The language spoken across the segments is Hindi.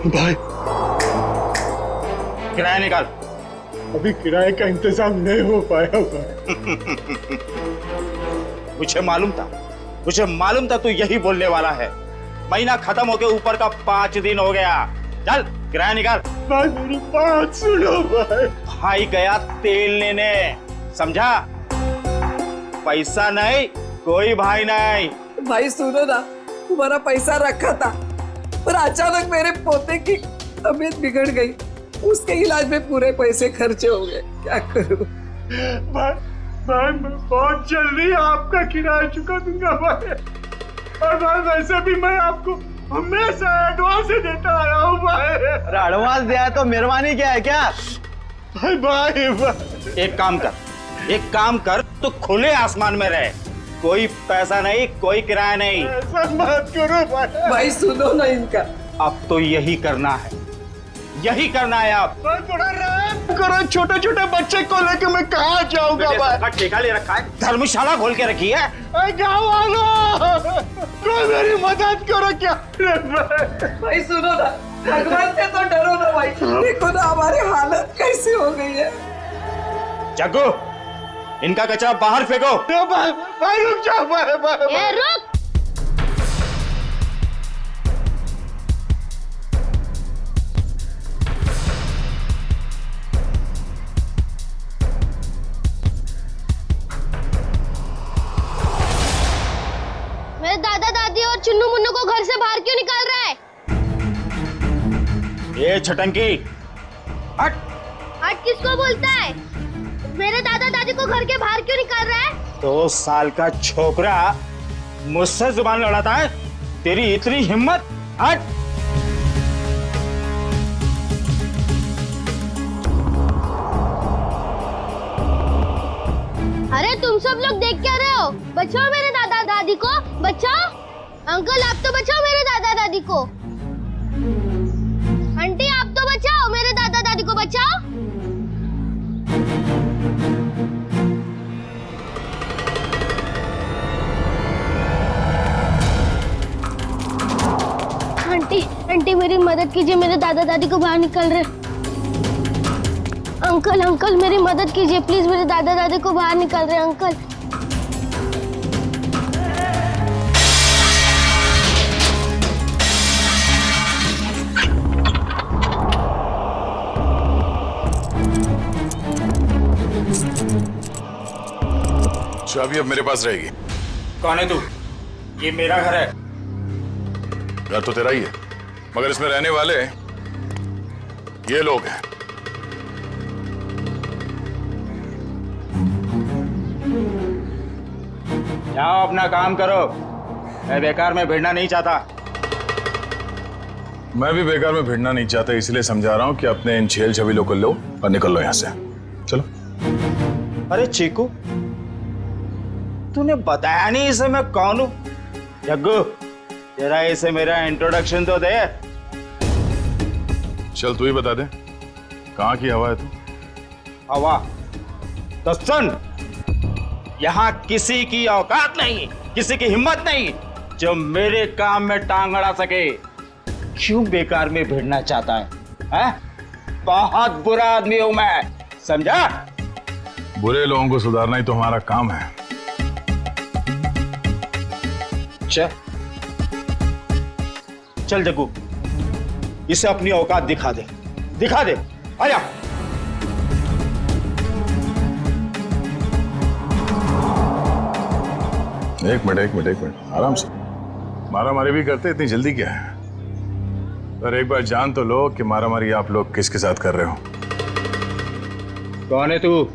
भाई किराया निकाल। अभी किराए का इंतजाम नहीं हो पाया भाई। मुझे मालूम था तू यही बोलने वाला है। महीना खत्म होके ऊपर का 5 दिन हो गया। चल किराया निकाल। भाई मेरी बात सुनो भाई। भाई गया तेल लेने, समझा? पैसा नहीं, कोई भाई नहीं। भाई सुनो ना, तुम्हारा पैसा रखा था पर अचानक मेरे पोते की तबीयत बिगड़ गई, उसके इलाज में पूरे पैसे खर्चे हो गए, क्या करूं? भाई मैं बहुत जल्दी आपका किराया चुका दूंगा भाई। और भाई वैसे भी मैं आपको हमेशा एडवांस ही देता आया हूँ भाई। अरे एडवांस दिया है तो मेहरबानी क्या है क्या? भाई एक काम कर, तो खुले आसमान में रहे। कोई पैसा नहीं, कोई किराया नहीं। ऐसा मत करो भाई। भाई सुनो ना इनका। अब तो यही करना है अब। भाई थोड़ा रहम करो, छोटे छोटे बच्चे को लेके मैं कहाँ जाऊंगा भाई? सबका ठेका ले रखा है, धर्मशाला खोल के रखी है। गाँव वालों, कोई मेरी मदद करो क्या? भाई सुनो ना, भगवान से तो डरो ना भाई। देखो ना हमारी हालत कैसी हो गई है। जग्गू, इनका कचरा बाहर फेंको। भाई रुक जाओ भाई। ए रुक। मेरे दादा दादी और चुन्नू मुन्नू को घर से बाहर क्यों निकाल रहा है? ये छटंकी, हट। हट किसको बोलता है? मेरे दादा दादी को घर के बाहर क्यों निकाल रहा है? 2 साल का छोकरा मुझसे जुबान लड़ाता है? तेरी इतनी हिम्मत? हट। अरे तुम सब लोग देख क्या रहे हो? बचाओ मेरे दादा दादी को, बचाओ। अंकल आप तो बचाओ मेरे दादा दादी को। आंटी आप तो बचाओ मेरे दादा दादी को, बचाओ। आंटी मेरी मदद कीजिए, मेरे दादा दादी को बाहर निकल रहे। अंकल मेरी मदद कीजिए प्लीज, मेरे दादा दादी को बाहर निकल रहे अंकल। चाबी अब मेरे पास रहेगी। कौन है तू? ये मेरा घर है। घर तो तेरा ही है, मगर इसमें रहने वाले ये लोग हैं। जाओ अपना काम करो, मैं बेकार में भिड़ना नहीं चाहता। मैं भी बेकार में भिड़ना नहीं चाहता, इसलिए समझा रहा हूं कि अपने इन छेल छबीलों को लो और निकल लो यहां से। चलो। अरे चीकू, तूने बताया नहीं इसे मैं कौन हूं? जग्गू, तेरा इसे मेरा इंट्रोडक्शन तो दे। चल तू ही बता दे, कहाँ की हवा है तू? हवा? तो सुन, यहाँ किसी की औकात नहीं, किसी की हिम्मत नहीं जो मेरे काम में टांग अड़ा सके। क्यों बेकार में भिड़ना चाहता है? बहुत बुरा आदमी हूं मैं, समझा? बुरे लोगों को सुधारना ही तो हमारा काम है। चल जग्गू, इसे अपनी औकात दिखा दे। आया। एक मिनट, आराम से। मारामारी भी करते, इतनी जल्दी क्या है? पर एक बार जान तो लो कि मारामारी आप लोग किसके साथ कर रहे हो। कौन है तू?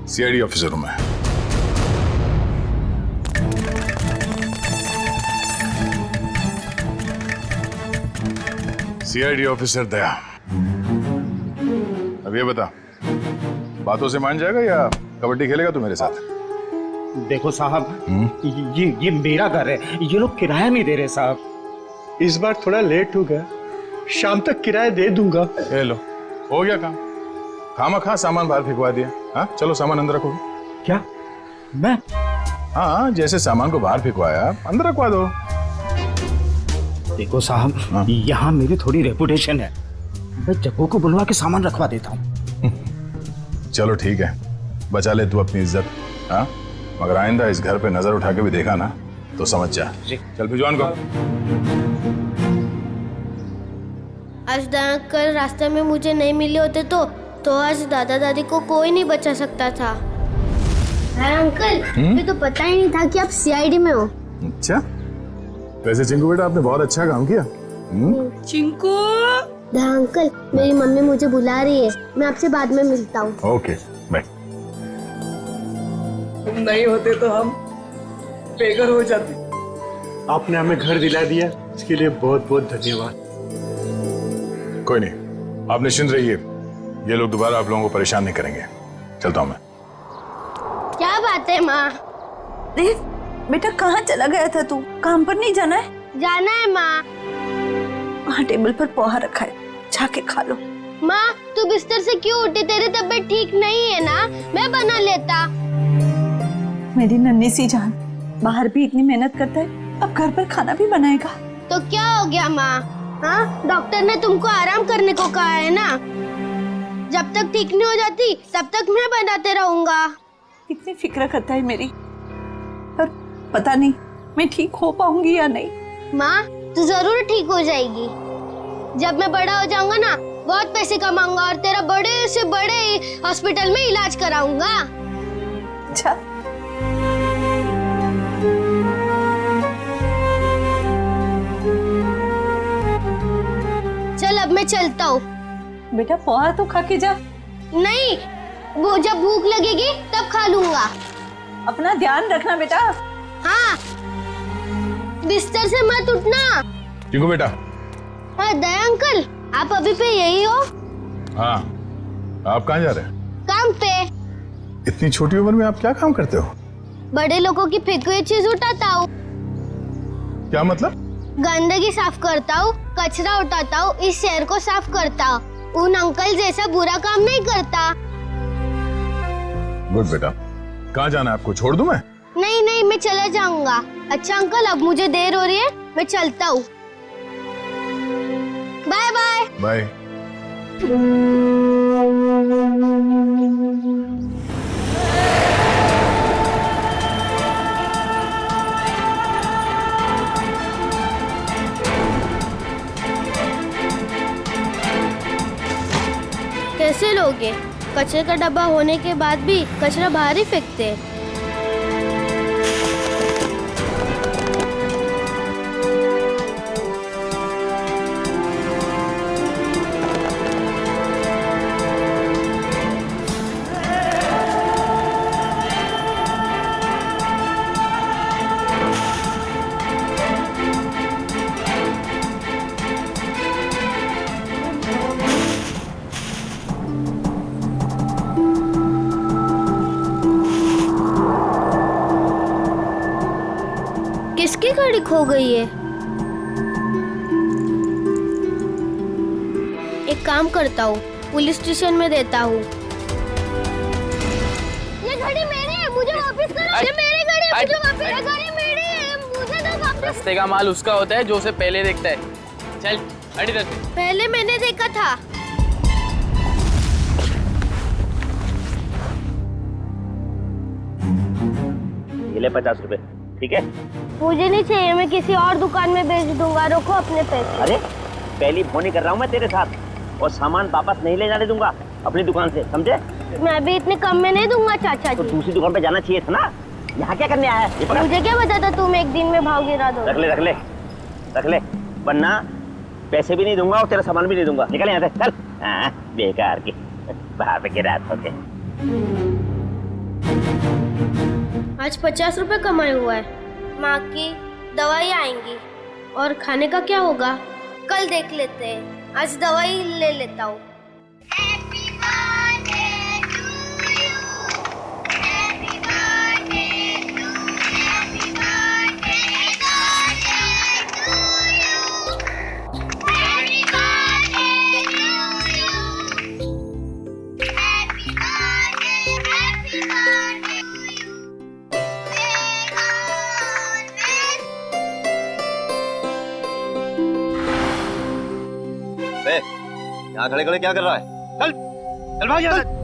सीआईडी ऑफिसर हूं मैं। सीआईडी ऑफिसर दया। अब ये बता, बातों से मान जाएगा या कबड्डी खेलेगा तू मेरे साथ? देखो साहब, ये मेरा घर है, ये लोग किराया नहीं दे रहे साहब। इस बार थोड़ा लेट हो गया, शाम तक किराया दे दूंगा। ये लो, हो गया काम। खामखा सामान बाहर फेंकवा दिया। हाँ चलो, सामान अंदर रखो। क्या? मैं? हाँ, जैसे सामान को बाहर फेंकवाया अंदर रखवा दो। देखो साहब, यहाँ मेरी थोड़ी रेपुटेशन है, मैं जग्गू को बुलवा के सामान रखवा देता हूँ। चलो ठीक है, बचा ले तू अपनी इज्जत। हाँ, मगर आइंदा इस घर पे नजर उठा के भी देखा ना तो समझ जा। चल भिजवान को। आज दादा अंकल रास्ते में मुझे नहीं मिले होते तो आज दादा दादी को कोई नहीं बचा सकता था। अंकल, मुझे तो पता ही नहीं था कि आप सीआईडी में हो। अच्छा, वैसे चिंकू बेटा आपने बहुत अच्छा काम किया। चिंकू, दादा अंकल, मेरी मम्मी मुझे बुला रही है, मैं आपसे बाद में मिलता हूँ। Okay bye. तुम नहीं होते तो हम बेघर हो जाते। आपने हमें घर दिला दिया, इसके लिए बहुत बहुत धन्यवाद। कोई नहीं, आप निश्चिंत रहिए, ये लोग दोबारा आप लोगों को परेशान नहीं करेंगे। चलता हूँ मैं। क्या बात है माँ? देख बेटा, कहाँ चला गया था तू? काम पर नहीं जाना है? जाना है माँ। वहाँ टेबल पर पोहा रखा है, जाके खा लो। माँ, तू बिस्तर से क्यों उठी? तेरी तबीयत ठीक नहीं है ना? मैं बना लेता। मेरी नन्ही सी जान, बाहर भी इतनी मेहनत करता है, अब घर पर खाना भी बनाएगा। तो क्या हो गया माँ? हाँ, डॉक्टर ने तुमको आराम करने को कहा है ना। जब तक ठीक नहीं हो जाती तब तक मैं बनाते रहूंगा। कितनी फिक्र करता है मेरी, पर पता नहीं मैं ठीक हो पाऊंगी या नहीं। माँ, तू जरूर ठीक हो जाएगी। जब मैं बड़ा हो जाऊंगा ना, बहुत पैसे कमाऊंगा और तेरा बड़े से बड़े हॉस्पिटल में इलाज कराऊंगा। अच्छा, चल अब मैं चलता हूँ। बेटा पोहा तो खा के जा। नहीं, वो जब भूख लगेगी तब खा लूंगा। अपना ध्यान रखना बेटा। हाँ, बिस्तर से मत उठना। चिंकू बेटा। हाँ दया अंकल, आप अभी पे यही हो? हाँ, आप कहाँ जा रहे हैं? काम पे। इतनी छोटी उम्र में आप क्या काम करते हो? बड़े लोगों की फेंकी हुई चीज उठाता हूँ। क्या मतलब? गंदगी साफ करता हूँ, कचरा उठाता हूँ, इस शहर को साफ करता हूँ। उन अंकल जैसा बुरा काम नहीं करता। गुड बेटा। कहाँ जाना है आपको? छोड़ दूं मैं? नहीं नहीं, मैं चला जाऊंगा। अच्छा अंकल, अब मुझे देर हो रही है, मैं चलता हूँ। Bye bye. बाय। कैसे लोगे? कचरे का डब्बा होने के बाद भी कचरा बाहर ही फेंकते हैं। किसकी गाड़ी खो गई है? एक काम करता हूँ, पुलिस स्टेशन में देता हूँ। ये गाड़ी मेरी है, मुझे वापस करो। ये मेरी गाड़ी है, मुझे वापस। ये गाड़ी मेरी है, मुझे दो वापस। रास्ते का माल उसका होता है जो उसे पहले देखता है। चल हट इधर। पहले मैंने देखा था। ये ले 50 रुपए, ठीक है? मुझे नहीं चाहिए, मैं किसी और दुकान में बेच दूंगा। रखो अपने पैसे। अरे पहली फोन कर रहा हूँ मैं तेरे साथ, और सामान वापस नहीं ले जाने दूंगा अपनी दुकान से, समझे? मैं भी इतने कम में नहीं दूंगा चाचा तो जी। दूसरी दुकान पे जाना चाहिए था ना, यहाँ क्या करने आया है? ये पकड़। मुझे क्या पता था तुम एक दिन में भाव गिरा दो। रख ले रख ले रख ले, वरना पैसे भी नहीं दूंगा और तेरा सामान भी नहीं दूंगा। निकल यहाँ से, चल। हाँ, बेकार की बाहर पे गिरा होते। आज 50 रुपए कमाए हुआ है। माँ की दवाई आएंगी और खाने का क्या होगा कल देख लेते हैं। आज दवाई ले लेता हूँ। यहाँ खड़े खड़े क्या कर रहा है? चल चल भाग यहाँ से।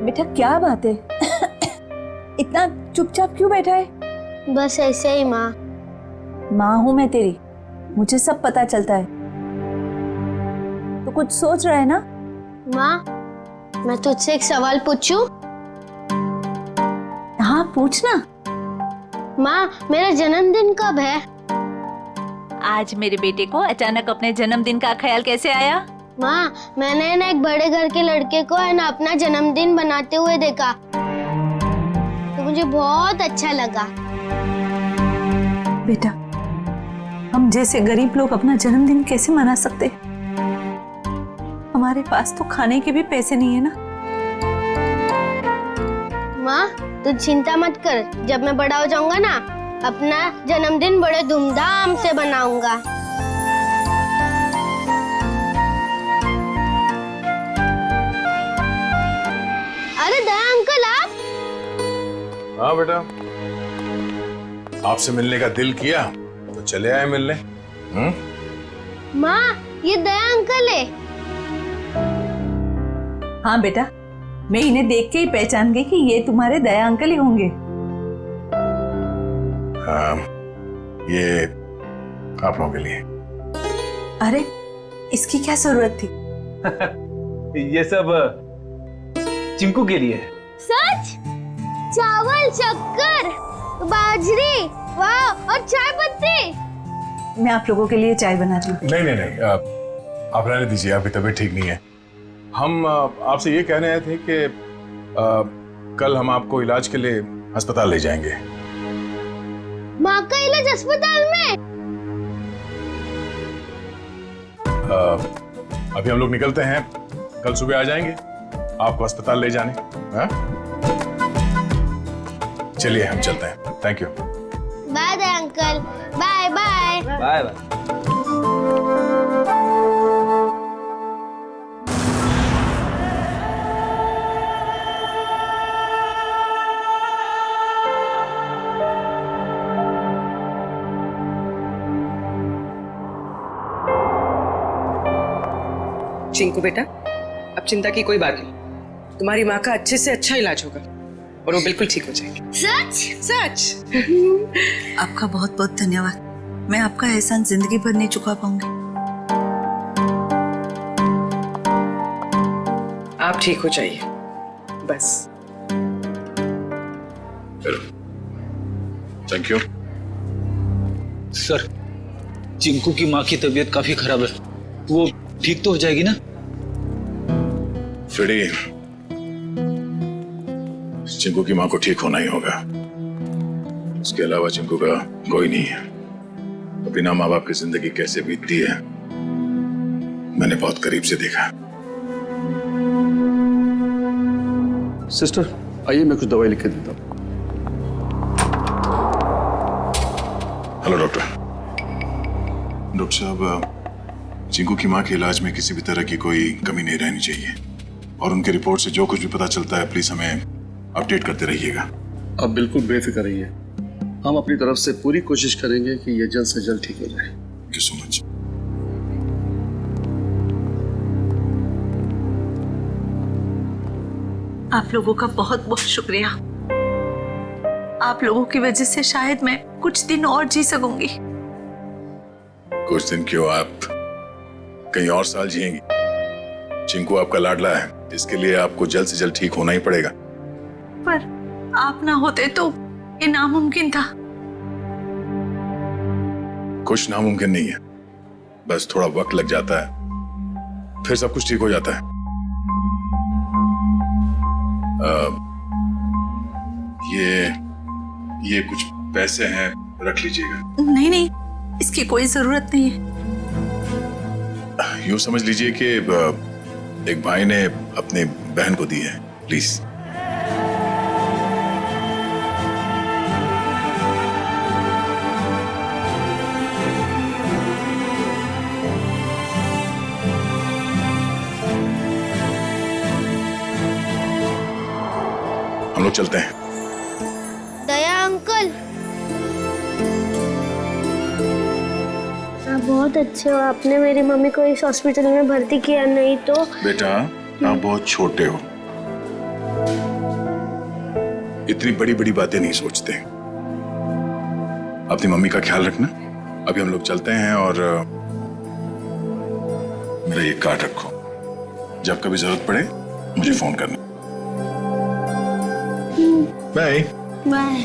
बेटा क्या बात है? इतना चुपचाप क्यों बैठा है? बस ऐसे ही माँ। माँ हूं मैं तेरी, मुझे सब पता चलता है। तो कुछ सोच रहा है ना? माँ, मैं तुझसे एक सवाल पूछूं? हाँ पूछना। माँ, मेरा जन्मदिन कब है? आज मेरे बेटे को अचानक अपने जन्मदिन का ख्याल कैसे आया? माँ, मैंने ना एक बड़े घर के लड़के को है ना अपना जन्मदिन बनाते हुए देखा, तो मुझे बहुत अच्छा लगा। बेटा, हम जैसे गरीब लोग अपना जन्मदिन कैसे मना सकते? हमारे पास तो खाने के भी पैसे नहीं है ना। माँ, तू चिंता मत कर, जब मैं बड़ा हो जाऊंगा ना, अपना जन्मदिन बड़े धूमधाम से बनाऊंगा। अरे दया अंकल, आप? हाँ बेटा, आपसे मिलने का दिल किया तो चले आए मिलने। माँ, ये दया अंकल है। हाँ बेटा, मैं इन्हें देख के ही पहचान गई कि ये तुम्हारे दया अंकल ही होंगे। हाँ, ये आप लोगों के लिए। अरे इसकी क्या जरूरत थी? ये सब चिंकू के लिए। सच? चावल, शक्कर, बाजरी, वाह, और चाय पत्ती। मैं आप लोगों के लिए चाय बनाती हूँ। नहीं नहीं नहीं, आप रहने दीजिए, आपकी तबीयत ठीक नहीं है। हम आपसे ये कहने आए थे कि कल हम आपको इलाज के लिए अस्पताल ले जाएंगे। माँ का इलाज अस्पताल में? अभी हम लोग निकलते हैं, कल सुबह आ जाएंगे आपको अस्पताल ले जाने। हाँ? चलिए हम चलते हैं। Thank you. Bye Daya uncle, bye bye. Bye bye. Chinku बेटा, अब चिंता की कोई बात नहीं, तुम्हारी माँ का अच्छे से अच्छा इलाज होगा और वो बिल्कुल ठीक हो जाएगी। सच? सच? आपका बहुत बहुत धन्यवाद। मैं आपका एहसान जिंदगी भर नहीं चुका पाऊंगी। आप ठीक हो जाइए बस। चलो, थैंक यू। सर, चिंकू की माँ की तबीयत काफी खराब है, वो ठीक तो हो जाएगी ना? फ्रेडी, चिंकू की माँ को ठीक होना ही होगा। उसके अलावा चिंकू का कोई नहीं है। बिना माँ बाप की जिंदगी कैसे बीतती है मैंने बहुत करीब से देखा। सिस्टर, आइए मैं कुछ दवाई लिख के देता हूँ। Hello doctor. डॉक्टर साहब, चिंकू की माँ के इलाज में किसी भी तरह की कोई कमी नहीं रहनी चाहिए, और उनके रिपोर्ट से जो कुछ भी पता चलता है प्लीज हमें अपडेट करते रहिएगा। आप बिल्कुल बेफिक्र रहिए, हम अपनी तरफ से पूरी कोशिश करेंगे कि ये जल्द से जल्द ठीक हो जाए। Thank you so much. आप लोगों का बहुत बहुत शुक्रिया। आप लोगों की वजह से शायद मैं कुछ दिन और जी सकूंगी। कुछ दिन क्यों, आप कहीं और साल जिएंगी। चिंकू आपका लाडला है, इसके लिए आपको जल्द से जल्द ठीक होना ही पड़ेगा। पर आप ना होते तो ये नामुमकिन था। कुछ नामुमकिन नहीं है, बस थोड़ा वक्त लग जाता है, फिर सब कुछ ठीक हो जाता है। ये कुछ पैसे हैं, रख लीजिएगा। नहीं नहीं, इसकी कोई जरूरत नहीं है। यूं समझ लीजिए कि एक भाई ने अपने बहन को दी है, प्लीज। लोग चलते हैं। दया अंकल, आप बहुत अच्छे हो। आपने मेरी मम्मी को इस हॉस्पिटल में भर्ती किया, नहीं तो। बेटा आप बहुत छोटे हो, इतनी बड़ी बड़ी बातें नहीं सोचते। अपनी मम्मी का ख्याल रखना। अभी हम लोग चलते हैं और मेरा ये कार्ड रखो, जब कभी जरूरत पड़े मुझे फोन करना। Bye bye.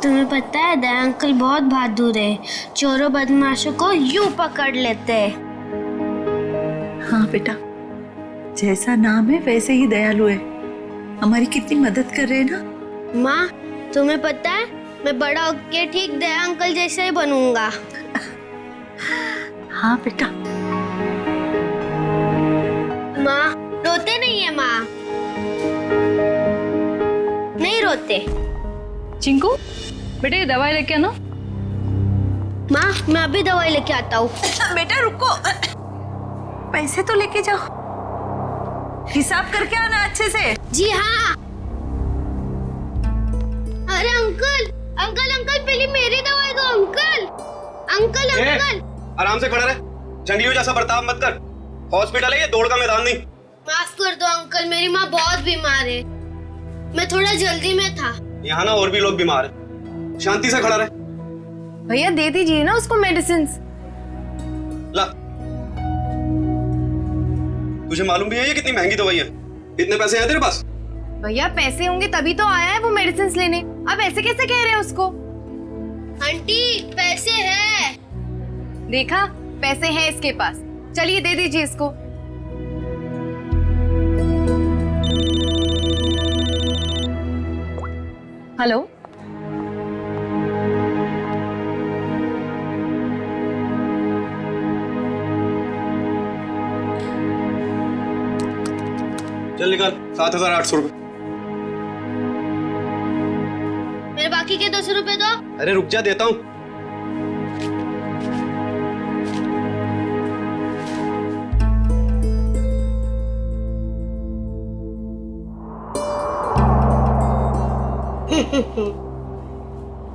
तुम्हें पता है दया अंकल बहुत बहादुर है, चोरों बदमाशों को यूं पकड़ लेते हैं। हाँ बेटा, जैसा नाम है वैसे ही दयालु है। हमारी कितनी मदद कर रहे हैं ना। माँ, तुम्हें पता है मैं बड़ा होके ठीक दया अंकल जैसा ही बनूंगा। हाँ बेटा। माँ रोते नहीं है माँ, नहीं रोते। चिंकू बेटे ये दवाई लेके आना। माँ मैं अभी दवाई लेके आता हूँ। बेटा रुको, पैसे तो लेके जाओ, हिसाब करके आना अच्छे से। जी हाँ। अरे अंकल अंकल अंकल, पहले मेरी दवाई दो अंकल। अंकल अंकल आराम से खड़ा रहे, जंगलियों जैसा बर्ताव मत कर। हॉस्पिटल है ये, दौड़ का मैदान नहीं। माफ कर दो अंकल, मेरी माँ बहुत बीमार है, मैं थोड़ा जल्दी में था। यहाँ ना और भी लोग बीमार हैं, शांति से खड़ा रहे। भैया दे दीजिए ना उसको मेडिसिन। ला, तुझे मालूम भी है ये कितनी महंगी दवाई है? इतने पैसे हैं तेरे पास? भैया पैसे होंगे तभी तो आया है वो मेडिसिन लेने, अब ऐसे कैसे कह रहे हैं उसको? आंटी पैसे है। देखा, पैसे हैं इसके पास, चलिए दे दीजिए इसको। हेलो, चल निकाल 7,800 रुपए। मेरे बाकी के 200 रुपए दो। अरे रुक जा, देता हूँ।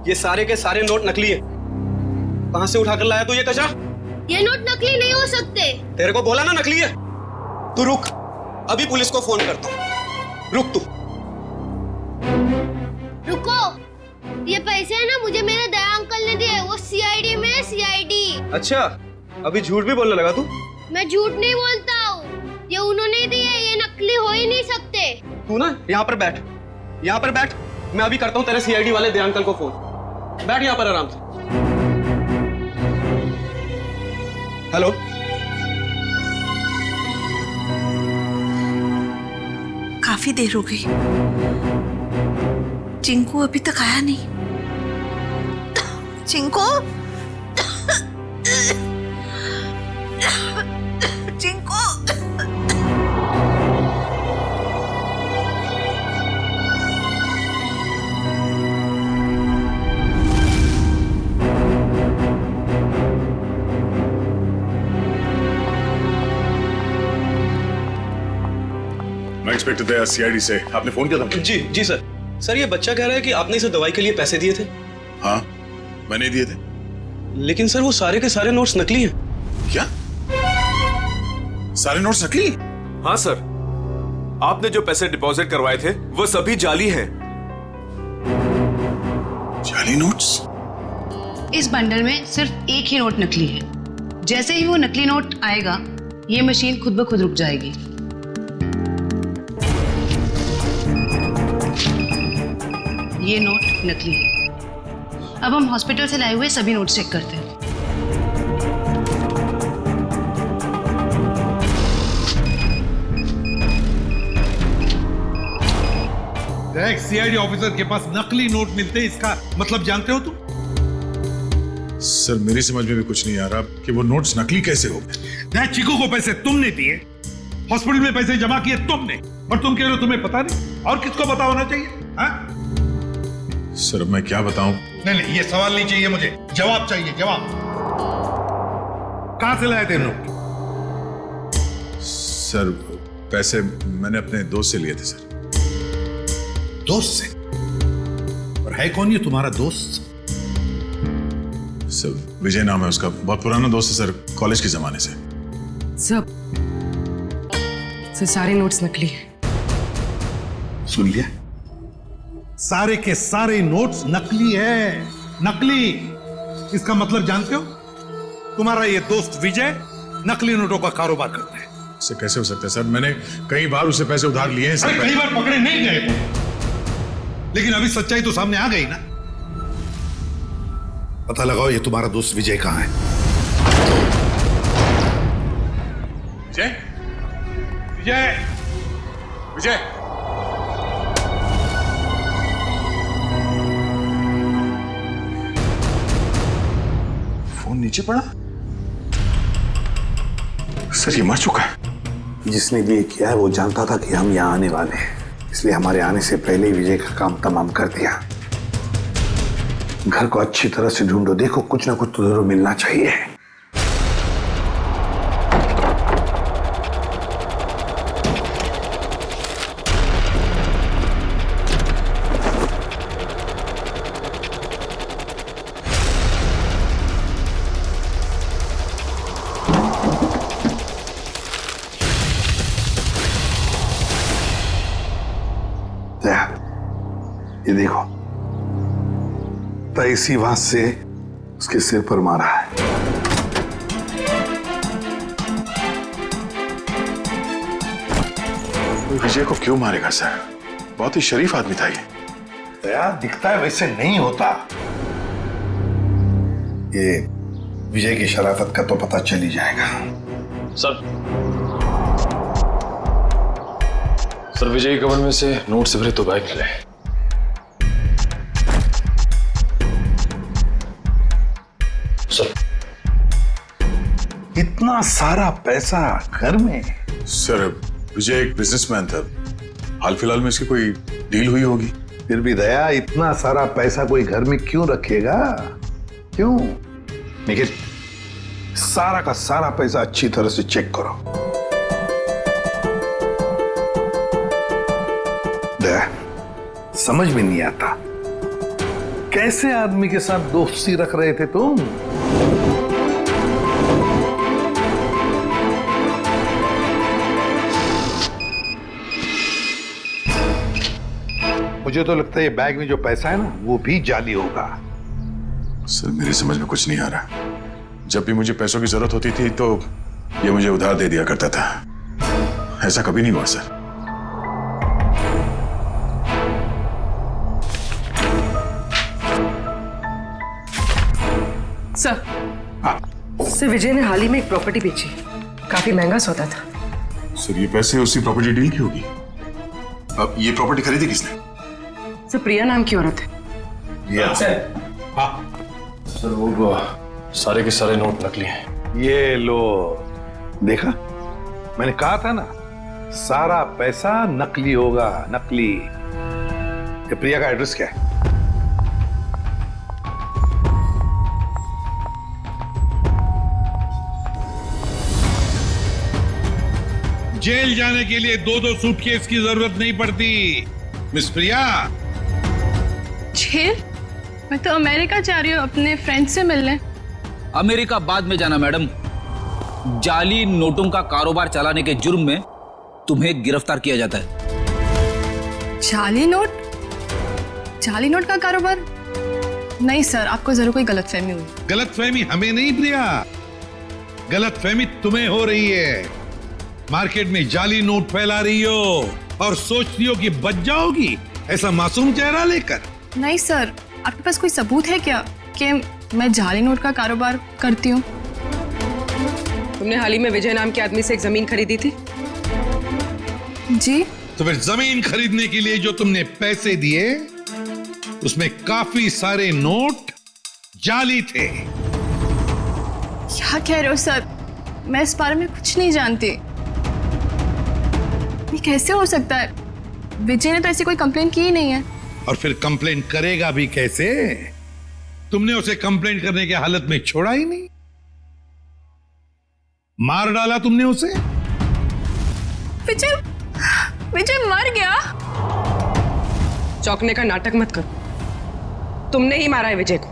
ये सारे के सारे नोट नकली है। कहां से उठाकर लाया तू ये कचरा? ये नोट नकली नहीं हो सकते। तेरे को बोला ना नकली है। तू रुक, अभी पुलिस को फोन करता हूं। रुक तू। रुको, ये पैसे है ना मुझे मेरे दया अंकल ने दिए, वो सीआईडी में है, सीआईडी। अच्छा, अभी झूठ भी बोलने लगा तू? मैं झूठ नहीं बोलता हूँ, ये उन्होंने दिए, ये नकली हो ही नहीं सकते। तू ना यहाँ पर बैठ, यहाँ पर बैठ। मैं अभी करता हूँ तेरे सीआईडी वाले दया अंकल को फोन। बैठ यहाँ पर आराम से। हेलो, काफी देर हो गई, चिंकू अभी तक आया नहीं। चिंकू, चिंकू। मैं इंस्पेक्टर दया, सीआईडी से। आपने फोन किया था? जी जी सर। सर ये बच्चा कह रहा है कि आपने इसे दवाई के लिए पैसे दिए थे। हाँ मैंने दिए थे। लेकिन सर वो सारे के सारे नोट्स नकली हैं। क्या? सारे नोट्स नकली? हाँ सर, आपने जो पैसे डिपॉजिट करवाए थे वो सभी जाली हैं। जाली नोट्स? इस बंडल में सिर्फ एक ही नोट नकली है। जैसे ही वो नकली नोट आएगा, ये मशीन खुद ब खुद रुक जाएगी। ये नोट नकली है। अब हम हॉस्पिटल से लाए हुए सभी नोट चेक करते हैं। एक सीआईडी ऑफिसर के पास नकली नोट मिलते हैं, इसका मतलब जानते हो तुम? सर मेरी समझ में भी कुछ नहीं आ रहा कि वो नोट्स नकली कैसे हो गए। चीकू को पैसे तुमने दिए, हॉस्पिटल में पैसे जमा किए तुमने, और तुम कह रहे हो तुम्हें पता नहीं? और किसको पता होना चाहिए? हाँ? सर अब मैं क्या बताऊं? नहीं, ये सवाल नहीं चाहिए मुझे, जवाब चाहिए, जवाब। कहां से लाए थे नोट? सर पैसे मैंने अपने दोस्त से लिए थे सर। दोस्त से? और है कौन ये तुम्हारा दोस्त? सर विजय नाम है उसका, बहुत पुराना दोस्त है सर, कॉलेज के जमाने से। सर सारे नोट्स नकली हैं। सुन लिया? सारे के सारे नोट्स नकली है, नकली। इसका मतलब जानते हो? तुम्हारा ये दोस्त विजय नकली नोटों का कारोबार करता है। सर कैसे हो सकता है सर? मैंने कई बार उसे पैसे उधार लिए हैं सर। कई बार पकड़े नहीं गए, लेकिन अभी सच्चाई तो सामने आ गई ना। पता लगाओ ये तुम्हारा दोस्त विजय कहां है। विजय, विजय, विजय। फोन नीचे पड़ा। सर ये मर चुका है। जिसने भी ये किया है वो जानता था कि हम यहाँ आने वाले हैं, इसलिए हमारे आने से पहले ही विजय का काम तमाम कर दिया। घर को अच्छी तरह से ढूंढो, देखो कुछ ना कुछ तो जरूर मिलना चाहिए। ये देखो, तो इसी बात से उसके सिर पर मारा है। विजय को क्यों मारेगा सर? बहुत ही शरीफ आदमी था ये। दया दिखता है वैसे नहीं होता। ये विजय की शराफत का तो पता चल ही जाएगा। सर विजय के कवर में से नोट से भरे 2 बैग मिले। सर इतना सारा पैसा घर में? सर विजय एक बिजनेसमैन था, हाल फिलहाल में इसकी कोई डील हुई होगी। फिर भी दया इतना सारा पैसा कोई घर में क्यों रखेगा? क्यों? निखिल सारा का सारा पैसा अच्छी तरह से चेक करो। दया समझ में नहीं आता, कैसे आदमी के साथ दोस्ती रख रहे थे तुम? मुझे तो लगता है ये बैग में जो पैसा है ना वो भी जाली होगा। सर मेरी समझ में कुछ नहीं आ रहा। जब भी मुझे पैसों की जरूरत होती थी तो ये मुझे उधार दे दिया करता था, ऐसा कभी नहीं हुआ सर। सर विजय ने हाल ही में एक प्रॉपर्टी बेची, काफी महंगा सौदा था। सर ये पैसे उसी प्रॉपर्टी डील की होगी। अब ये प्रॉपर्टी खरीदी किसने? सर प्रिया नाम की औरत है। सर वो सारे के सारे नोट नकली हैं। ये लो, देखा मैंने कहा था ना, सारा पैसा नकली होगा, नकली। ये प्रिया का एड्रेस क्या है? जेल जाने के लिए 2-2 सूटकेस की जरूरत नहीं पड़ती मिस प्रिया। जेल? मैं तो अमेरिका जा रही हूँ अपने फ्रेंड से मिलने। अमेरिका बाद में जाना मैडम, जाली नोटों का कारोबार चलाने के जुर्म में तुम्हें गिरफ्तार किया जाता है। जाली नोट? जाली नोट का कारोबार? नहीं सर, आपको जरूर कोई गलतफहमी हुई। गलतफहमी हमें नहीं प्रिया, गलतफहमी तुम्हें हो रही है। मार्केट में जाली नोट फैला रही हो और सोचती हो कि बच जाओगी ऐसा मासूम चेहरा लेकर। नहीं सर, आपके पास कोई सबूत है क्या कि मैं जाली नोट का कारोबार करती हूँ? तुमने हाल ही में विजय नाम के आदमी से एक जमीन खरीदी थी? जी। तो फिर जमीन खरीदने के लिए जो तुमने पैसे दिए उसमें काफी सारे नोट जाली थे। क्या कह रहे हो सर? मैं इस बारे में कुछ नहीं जानती। ये कैसे हो सकता है? विजय ने तो ऐसी कोई कंप्लेन की ही नहीं है। और फिर कंप्लेंट करेगा भी कैसे? तुमने उसे कंप्लेंट करने की हालत में छोड़ा ही नहीं, मार डाला तुमने उसे। विजय विजय मर गया? चौंकने का नाटक मत करो। तुमने ही मारा है विजय को,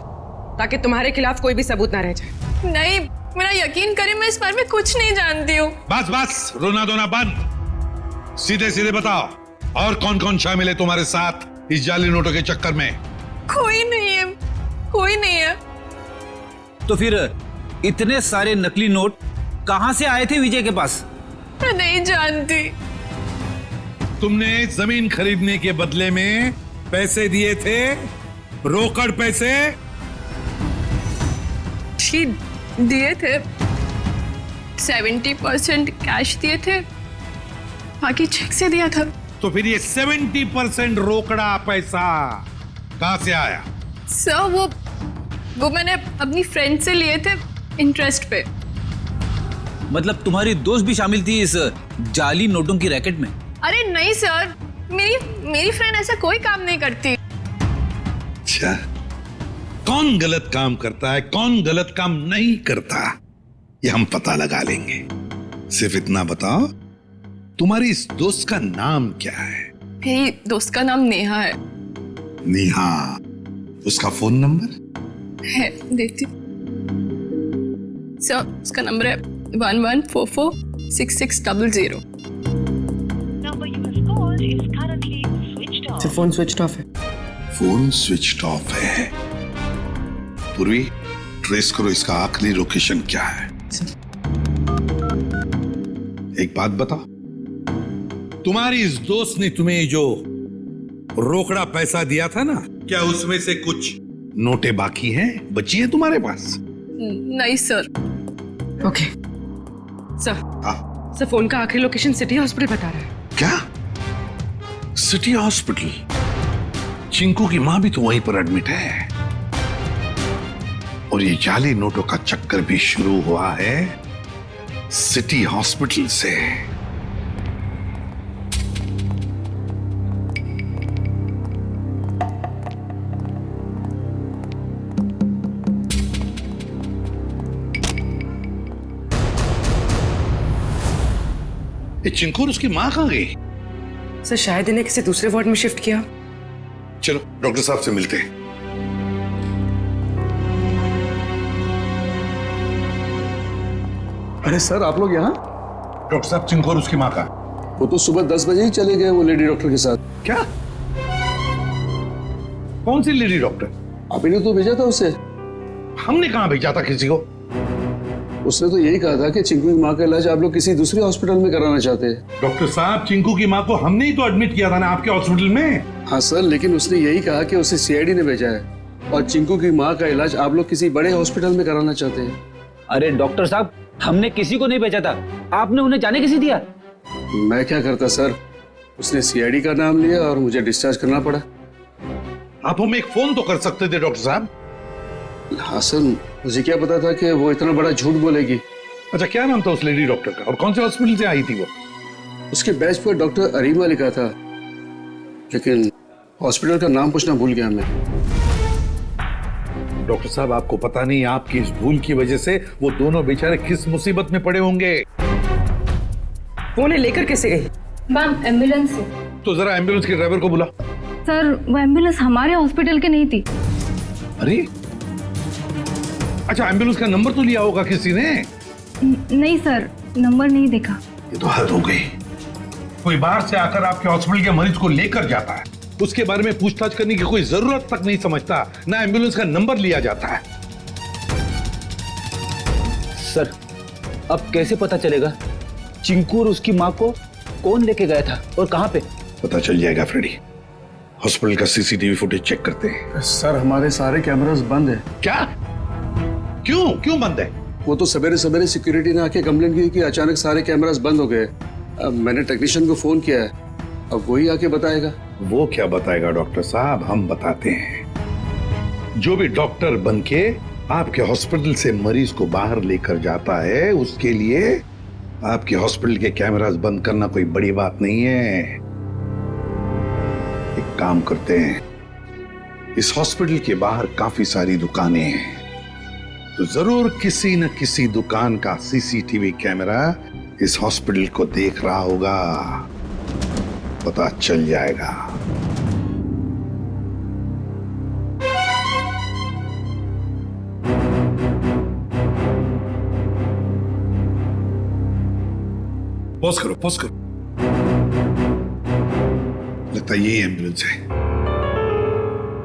ताकि तुम्हारे खिलाफ कोई भी सबूत ना रह जाए। नहीं, मेरा यकीन करें, मैं इस बारे में कुछ नहीं जानती हूँ। बस बस, रोना धोना बंद। सीधे सीधे बताओ, और कौन कौन शामिल है तुम्हारे साथ इस जाली नोटों के चक्कर में? कोई नहीं है, कोई नहीं है। तो फिर इतने सारे नकली नोट कहां से आए थे विजय के पास? मैं नहीं जानती। तुमने जमीन खरीदने के बदले में पैसे दिए थे, रोकड़ पैसे। जी दिए थे, 70% कैश दिए थे, बाकी चेक से दिया था। तो फिर ये 70% रोकड़ा पैसा कहां से आया? सर वो मैंने अपनी फ्रेंड से लिए थे इंटरेस्ट पे। मतलब तुम्हारी दोस्त भी शामिल थी इस जाली नोटों की रैकेट में? अरे नहीं सर, मेरी फ्रेंड ऐसा कोई काम नहीं करती। अच्छा, कौन गलत काम करता है, कौन गलत काम नहीं करता, ये हम पता लगा लेंगे। सिर्फ इतना बताओ, तुम्हारी इस दोस्त का नाम क्या है? मेरी दोस्त का नाम नेहा है। नेहा, उसका फोन नंबर है, देती। सर उसका नंबर है 11446600। फोन स्विच ऑफ है। फोन स्विच ऑफ है। पूर्वी, ट्रेस करो इसका आखिरी लोकेशन क्या है। एक बात बताओ, तुम्हारी इस दोस्त ने तुम्हें जो रोकड़ा पैसा दिया था ना, क्या उसमें से कुछ नोटें बाकी हैं, बची हैं तुम्हारे पास? नहीं सर। ओके सर, फोन का आखिरी लोकेशन सिटी हॉस्पिटल बता रहा है। क्या? City hospital? चिंकू की मां भी तो वहीं पर एडमिट है, और ये जाली नोटों का चक्कर भी शुरू हुआ है सिटी हॉस्पिटल से। ये चिंकू और उसकी मां कहां गई? सर शायद इन्हें किसी दूसरे वार्ड में शिफ्ट किया। चलो डॉक्टर साहब से मिलते हैं। अरे सर, आप लोग यहाँ? डॉक्टर साहब, चिंकू और उसकी मां का? वो तो सुबह 10 बजे ही चले गए, वो लेडी डॉक्टर के साथ। क्या? कौन सी लेडी डॉक्टर? आप ही ने तो भेजा था उसे। हमने कहां भेजा था किसी को? उसने तो यही कहा था कि चिंकू की माँ का इलाज आप लोग किसी दूसरे हॉस्पिटल में कराना चाहते हैं। डॉक्टर साहब, चिंकू की माँ को हमने ही तो एडमिट किया था ना आपके हॉस्पिटल में। हाँ सर, लेकिन उसने यही कहा कि उसे सीआईडी ने भेजा है, और चिंकू की माँ का इलाज आप लोग किसी बड़े हॉस्पिटल में कराना चाहते हैं। अरे डॉक्टर साहब, हमने किसी को नहीं भेजा था, आपने उन्हें जाने कैसे दिया? मैं क्या करता सर, उसने सीआईडी का नाम लिया और मुझे डिस्चार्ज करना पड़ा। आप हमें एक फोन तो कर सकते थे डॉक्टर साहब। हाँ सर, मुझे क्या पता था कि वो इतना बड़ा झूठ बोलेगी। अच्छा, क्या नाम था उस लेडी डॉक्टर का, और कौन से हॉस्पिटल से आई थी वो? उसके बैच पर डॉक्टर अरीमा लिखा था, लेकिन हॉस्पिटल का नाम पूछना भूल गया मैं। डॉक्टर साहब, आपको पता नहीं आपकी इस भूल की वजह से वो दोनों बेचारे किस मुसीबत में पड़े होंगे। वो उन्हें लेकर कैसे गई? मैम, एम्बुलेंस से। तो जरा एम्बुलेंस के ड्राइवर को बुला। सर, वो एम्बुलेंस हमारे हॉस्पिटल की नहीं थी। अरे अच्छा, एम्बुलेंस का नंबर तो लिया होगा किसी ने? नहीं सर, नंबर नहीं देखा। ये तो हद हो गई। कोई बाहर से आकर आपके हॉस्पिटल के मरीज को लेकर जाता है, उसके बारे में पूछताछ करने की कोई जरूरत तक नहीं समझता, ना एम्बुलेंस का नंबर लिया जाता है। सर, अब कैसे पता चलेगा चिंकू और उसकी माँ को कौन लेके गया था और कहां पे? पता चल जाएगा फ्रेडी। हॉस्पिटल का सीसीटीवी फुटेज चेक करते हैं। सर, हमारे सारे कैमरास बंद है। क्या? क्यों बंद है? वो तो सवेरे सवेरे सिक्योरिटी ने आके कंप्लेंट की कि अचानक सारे कैमरास बंद हो गए। अब मैंने टेक्नीशियन को फोन किया है, अब वही आके बताएगा। वो क्या बताएगा डॉक्टर साहब, हम बताते हैं। जो भी डॉक्टर बनके आपके हॉस्पिटल से मरीज को बाहर लेकर जाता है, उसके लिए आपके हॉस्पिटल के कैमरास बंद करना कोई बड़ी बात नहीं है। एक काम करते हैं, इस हॉस्पिटल के बाहर काफी सारी दुकानें हैं, तो जरूर किसी न किसी दुकान का सीसीटीवी कैमरा इस हॉस्पिटल को देख रहा होगा, पता चल जाएगा। पॉज करो, पॉज करो। लगता है यही एम्बुलेंस है।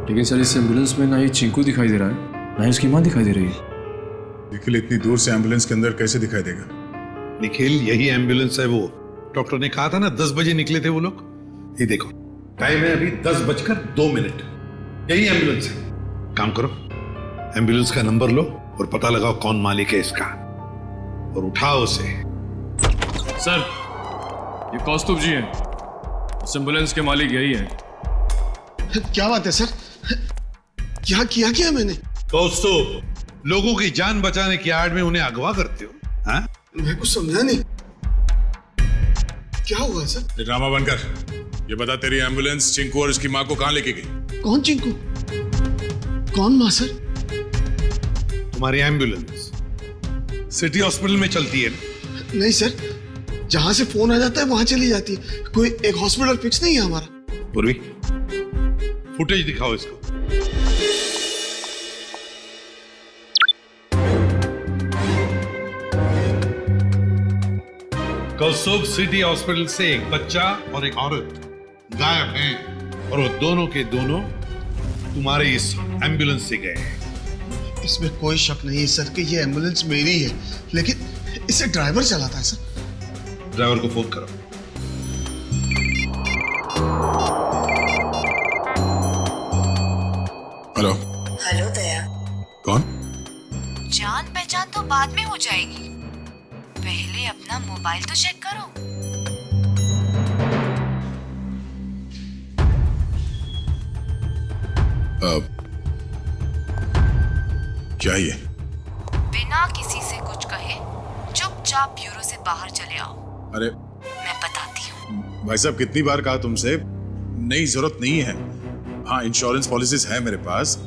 लेकिन सर इस एम्बुलेंस में ना ही चिंकू दिखाई दे रहा है, ना ही उसकी मां दिखाई दे रही है। निखिल इतनी दूर से एम्बुलेंस के अंदर कैसे दिखाई देगा? निखिल, यही एम्बुलेंस है। वो डॉक्टर ने कहा था ना 10 बजे निकले थे वो लोग। ये देखो टाइम है अभी 10:02। यही एम्बुलेंस है। काम करो, एम्बुलेंस का नंबर लो और पता लगाओ कौन मालिक है इसका, और उठाओ उसे। सर ये कौस्तुभ जी हैं, इस एम्बुलेंस के मालिक यही है। क्या बात है सर? क्या किया क्या मैंने? कौस्तुभ, लोगों की जान बचाने की आड़ में उन्हें अगवा करते हो? हाँ? मैं कुछ समझा नहीं। क्या हुआ सर? ड्रामा बनकर ये बता, तेरी एम्बुलेंस चिंकू और उसकी माँ को कहाँ लेके गई? कौन चिंकू? कौन माँ सर? तुम्हारी एम्बुलेंस सिटी हॉस्पिटल में चलती है? नहीं सर, जहां से फोन आ जाता है वहां चली जाती है। कोई एक हॉस्पिटल फिक्स नहीं है हमारा। पूर्वी, फुटेज दिखाओ इसको। कौस्तुभ, सिटी हॉस्पिटल से एक बच्चा और एक औरत गायब हैं, और वो दोनों के दोनों तुम्हारे इस एम्बुलेंस से गए हैं। इसमें कोई शक नहीं है सर कि ये एम्बुलेंस मेरी है, लेकिन इसे ड्राइवर चलाता है सर। ड्राइवर को फोन करो। हेलो। हेलो दया। कौन? जान पहचान तो बाद में हो जाएगी, पहले अपना मोबाइल तो चेक करो। क्या ये? बिना किसी से कुछ कहे चुपचाप ब्यूरो से बाहर चले आओ। अरे मैं बताती हूँ। भाई साहब, कितनी बार कहा तुमसे, नहीं जरूरत नहीं है। हाँ, इंश्योरेंस पॉलिसीज है मेरे पास।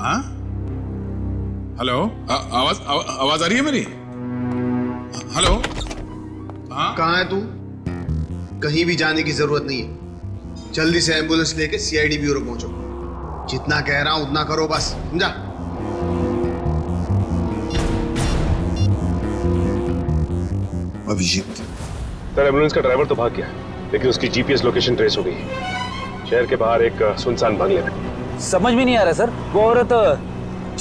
हाँ, हेलो, आवाज आ रही है मेरी? हेलो। हाँ, कहाँ है तू? कहीं भी जाने की जरूरत नहीं है, जल्दी से एम्बुलेंस लेके सीआईडी ब्यूरो पहुंचो। जितना कह रहा हूं उतना करो बस, समझा? अभिजीत, सर एम्बुलेंस का ड्राइवर तो भाग गया, लेकिन उसकी जीपीएस लोकेशन ट्रेस हो गई है, शहर के बाहर एक सुनसान बंगले में। समझ में नहीं आ रहा सर, वो औरत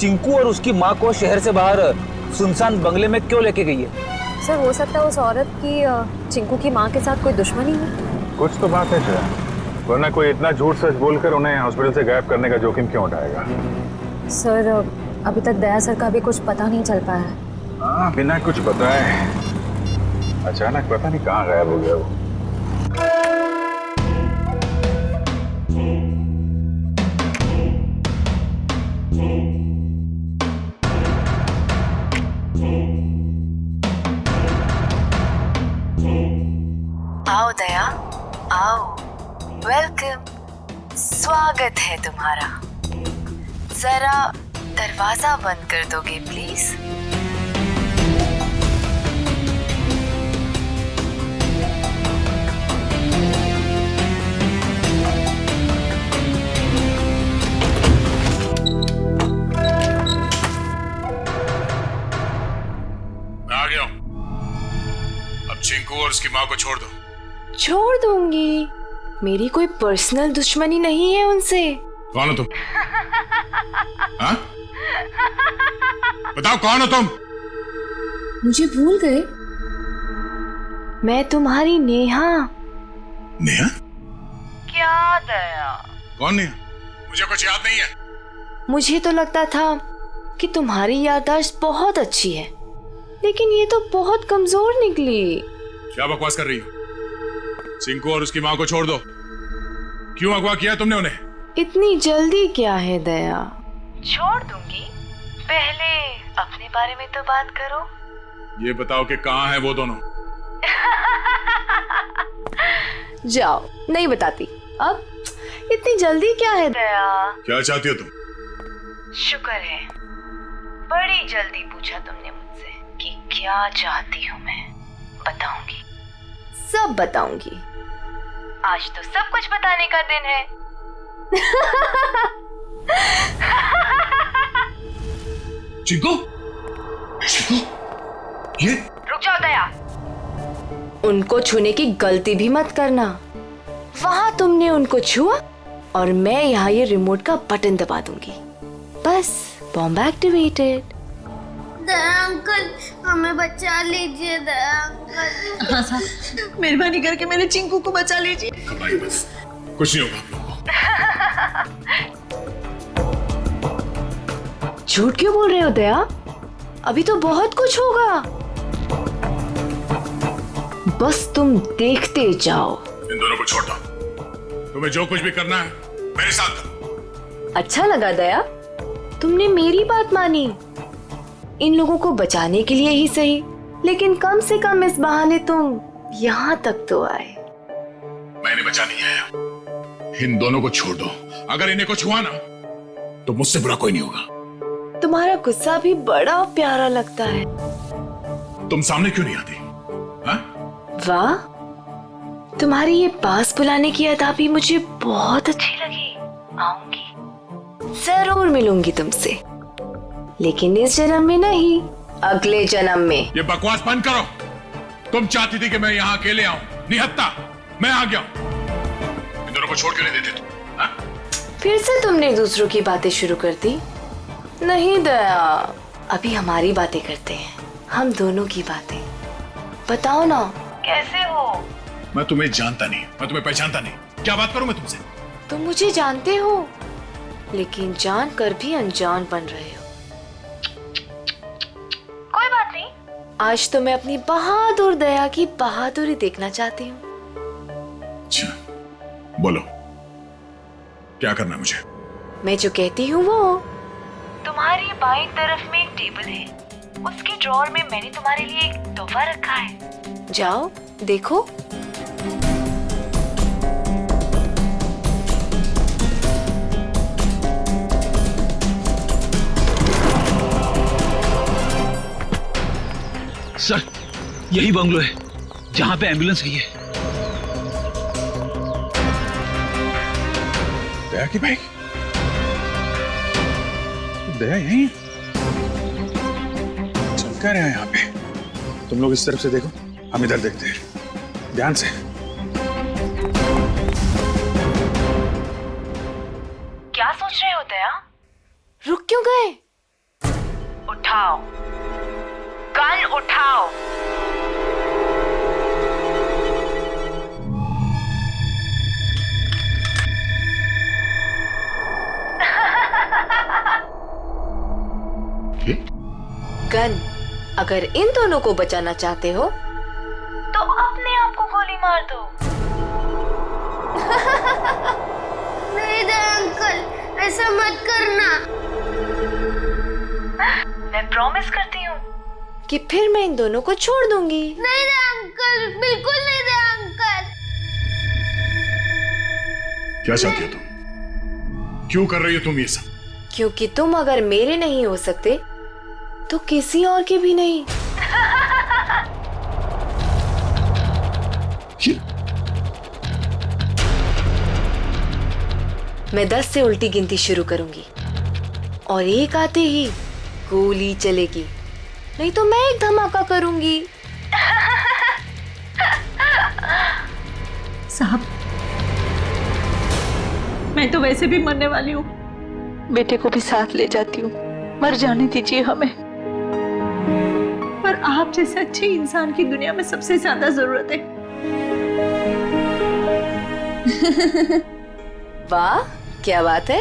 चिंकू और उसकी माँ को शहर से बाहर सुनसान बंगले में क्यों लेके गई है? सर हो सकता है उस औरत की चिंकू की माँ के साथ कोई दुश्मनी है। कुछ तो बात है सर, वरना कोई इतना झूठ सच बोलकर उन्हें हॉस्पिटल से गायब करने का जोखिम क्यों उठाएगा? सर अभी तक दया सर का भी कुछ पता नहीं चल पाया है। हाँ, बिना कुछ बताए अचानक पता नहीं कहाँ गायब हो गया वो। आओ दया, आओ। वेलकम, स्वागत है तुम्हारा। जरा दरवाजा बंद कर दोगे प्लीज? आ गया हूं। अब चिंकू और उसकी माँ को छोड़ दो। छोड़ दूंगी, मेरी कोई पर्सनल दुश्मनी नहीं है उनसे। कौन हो तुम? हाँ? बताओ कौन हो तुम? मुझे भूल गए? मैं तुम्हारी नेहा। नेहा? क्या दया? कौन नेहा? मुझे कुछ याद नहीं है। मुझे तो लगता था कि तुम्हारी याददाश्त बहुत अच्छी है, लेकिन ये तो बहुत कमजोर निकली। क्या बकवास कर रही हो? चिंकू और उसकी माँ को छोड़ दो। क्यों अगवा किया तुमने उन्हें? इतनी जल्दी क्या है दया? छोड़ दूंगी, पहले अपने बारे में तो बात करो। ये बताओ कि कहाँ है वो दोनों? जाओ, नहीं बताती। अब इतनी जल्दी क्या है दया? क्या चाहती हो तुम? शुक्र है बड़ी जल्दी पूछा तुमने मुझसे कि क्या चाहती हूँ मैं। बताऊंगी, सब बताऊंगी। आज तो सब कुछ बताने का दिन है। चिंकू, चिंकू, ये रुक जाओ दया, उनको छूने की गलती भी मत करना। वहां तुमने उनको छुआ और मैं यहाँ ये रिमोट का बटन दबा दूंगी। बस बॉम्ब एक्टिवेटेड। दया अंकल, हमें बचा लीजिए दया अंकल। हाँ साहब, मेहरबानी करके मेरे चिंकू को बचा लीजिए। बस कुछ नहीं होगा आप लोगों को। झूठ क्यों बोल रहे हो दया? अभी तो बहुत कुछ होगा। बस तुम देखते जाओ। इन दोनों को छोड़ दो। तुम्हें जो कुछ भी करना है मेरे साथ करो। अच्छा लगा दया, तुमने मेरी बात मानी। इन लोगों को बचाने के लिए ही सही, लेकिन कम से कम इस बहाने तुम यहाँ तक तो आए। मैंने बचा नहीं आया। इन दोनों को छोड़ दो। अगर इन्हें को छुआ ना तो मुझसे बुरा कोई नहीं होगा। तुम्हारा गुस्सा भी बड़ा प्यारा लगता है। तुम सामने क्यों नहीं आती? वाह, तुम्हारी ये पास बुलाने की अदा भी मुझे बहुत अच्छी लगी। आऊंगी, जरूर मिलूंगी तुमसे, लेकिन इस जन्म में नहीं, अगले जन्म में। ये बकवास बंद करो। तुम चाहती थी कि मैं यहाँ अकेले आऊं, निहत्ता मैं आ गया। इन दोनों को छोड़ के नहीं देते तुम। फिर से तुमने दूसरों की बातें शुरू कर दी। नहीं दया, अभी हमारी बातें करते हैं, हम दोनों की बातें। बताओ ना, कैसे हो? मैं तुम्हें जानता नहीं, मैं तुम्हें पहचानता नहीं। क्या बात करूं मैं तुमसे? तुम मुझे जानते हो, लेकिन जान कर भी अनजान बन रहे हो। कोई बात नहीं, आज तो मैं अपनी बहादुर दया की बहादुरी देखना चाहती हूँ। अच्छा, बोलो क्या करना है मुझे? मैं जो कहती हूँ वो। तुम्हारी बाईं तरफ में एक टेबल है, उसके ड्रॉअर में मैंने तुम्हारे लिए एक तोहफा रखा है। जाओ देखो। सर, यही बंगलो है जहां पे एम्बुलेंस गई है। दया की बाइक? दया यहीं चल क्या रहा है यहाँ पे? तुम लोग इस तरफ से देखो, हम इधर देखते हैं ध्यान से। क्या सोच रहे हो दया? रुक क्यों गए? उठाओ, गन उठाओ। गन, अगर इन दोनों को बचाना चाहते हो तो अपने आप को गोली मार दो। नहीं दया अंकल, ऐसा मत करना। मैं प्रॉमिस करती हूँ कि फिर मैं इन दोनों को छोड़ दूंगी। नहीं दया अंकल, बिल्कुल नहीं दया अंकल। क्या चाहती हो तुम? क्यों कर रही हो तुम ये सब? क्योंकि तुम अगर मेरे नहीं हो सकते तो किसी और के भी नहीं। मैं 10 से उल्टी गिनती शुरू करूंगी और 1 आते ही गोली चलेगी, नहीं तो मैं एक धमाका करूंगी। साहब, मैं तो वैसे भी मरने वाली हूँ, बेटे को भी साथ ले जाती हूँ, मर जाने दीजिए हमें। पर आप जैसे अच्छे इंसान की दुनिया में सबसे ज्यादा जरूरत है। वाह, क्या बात है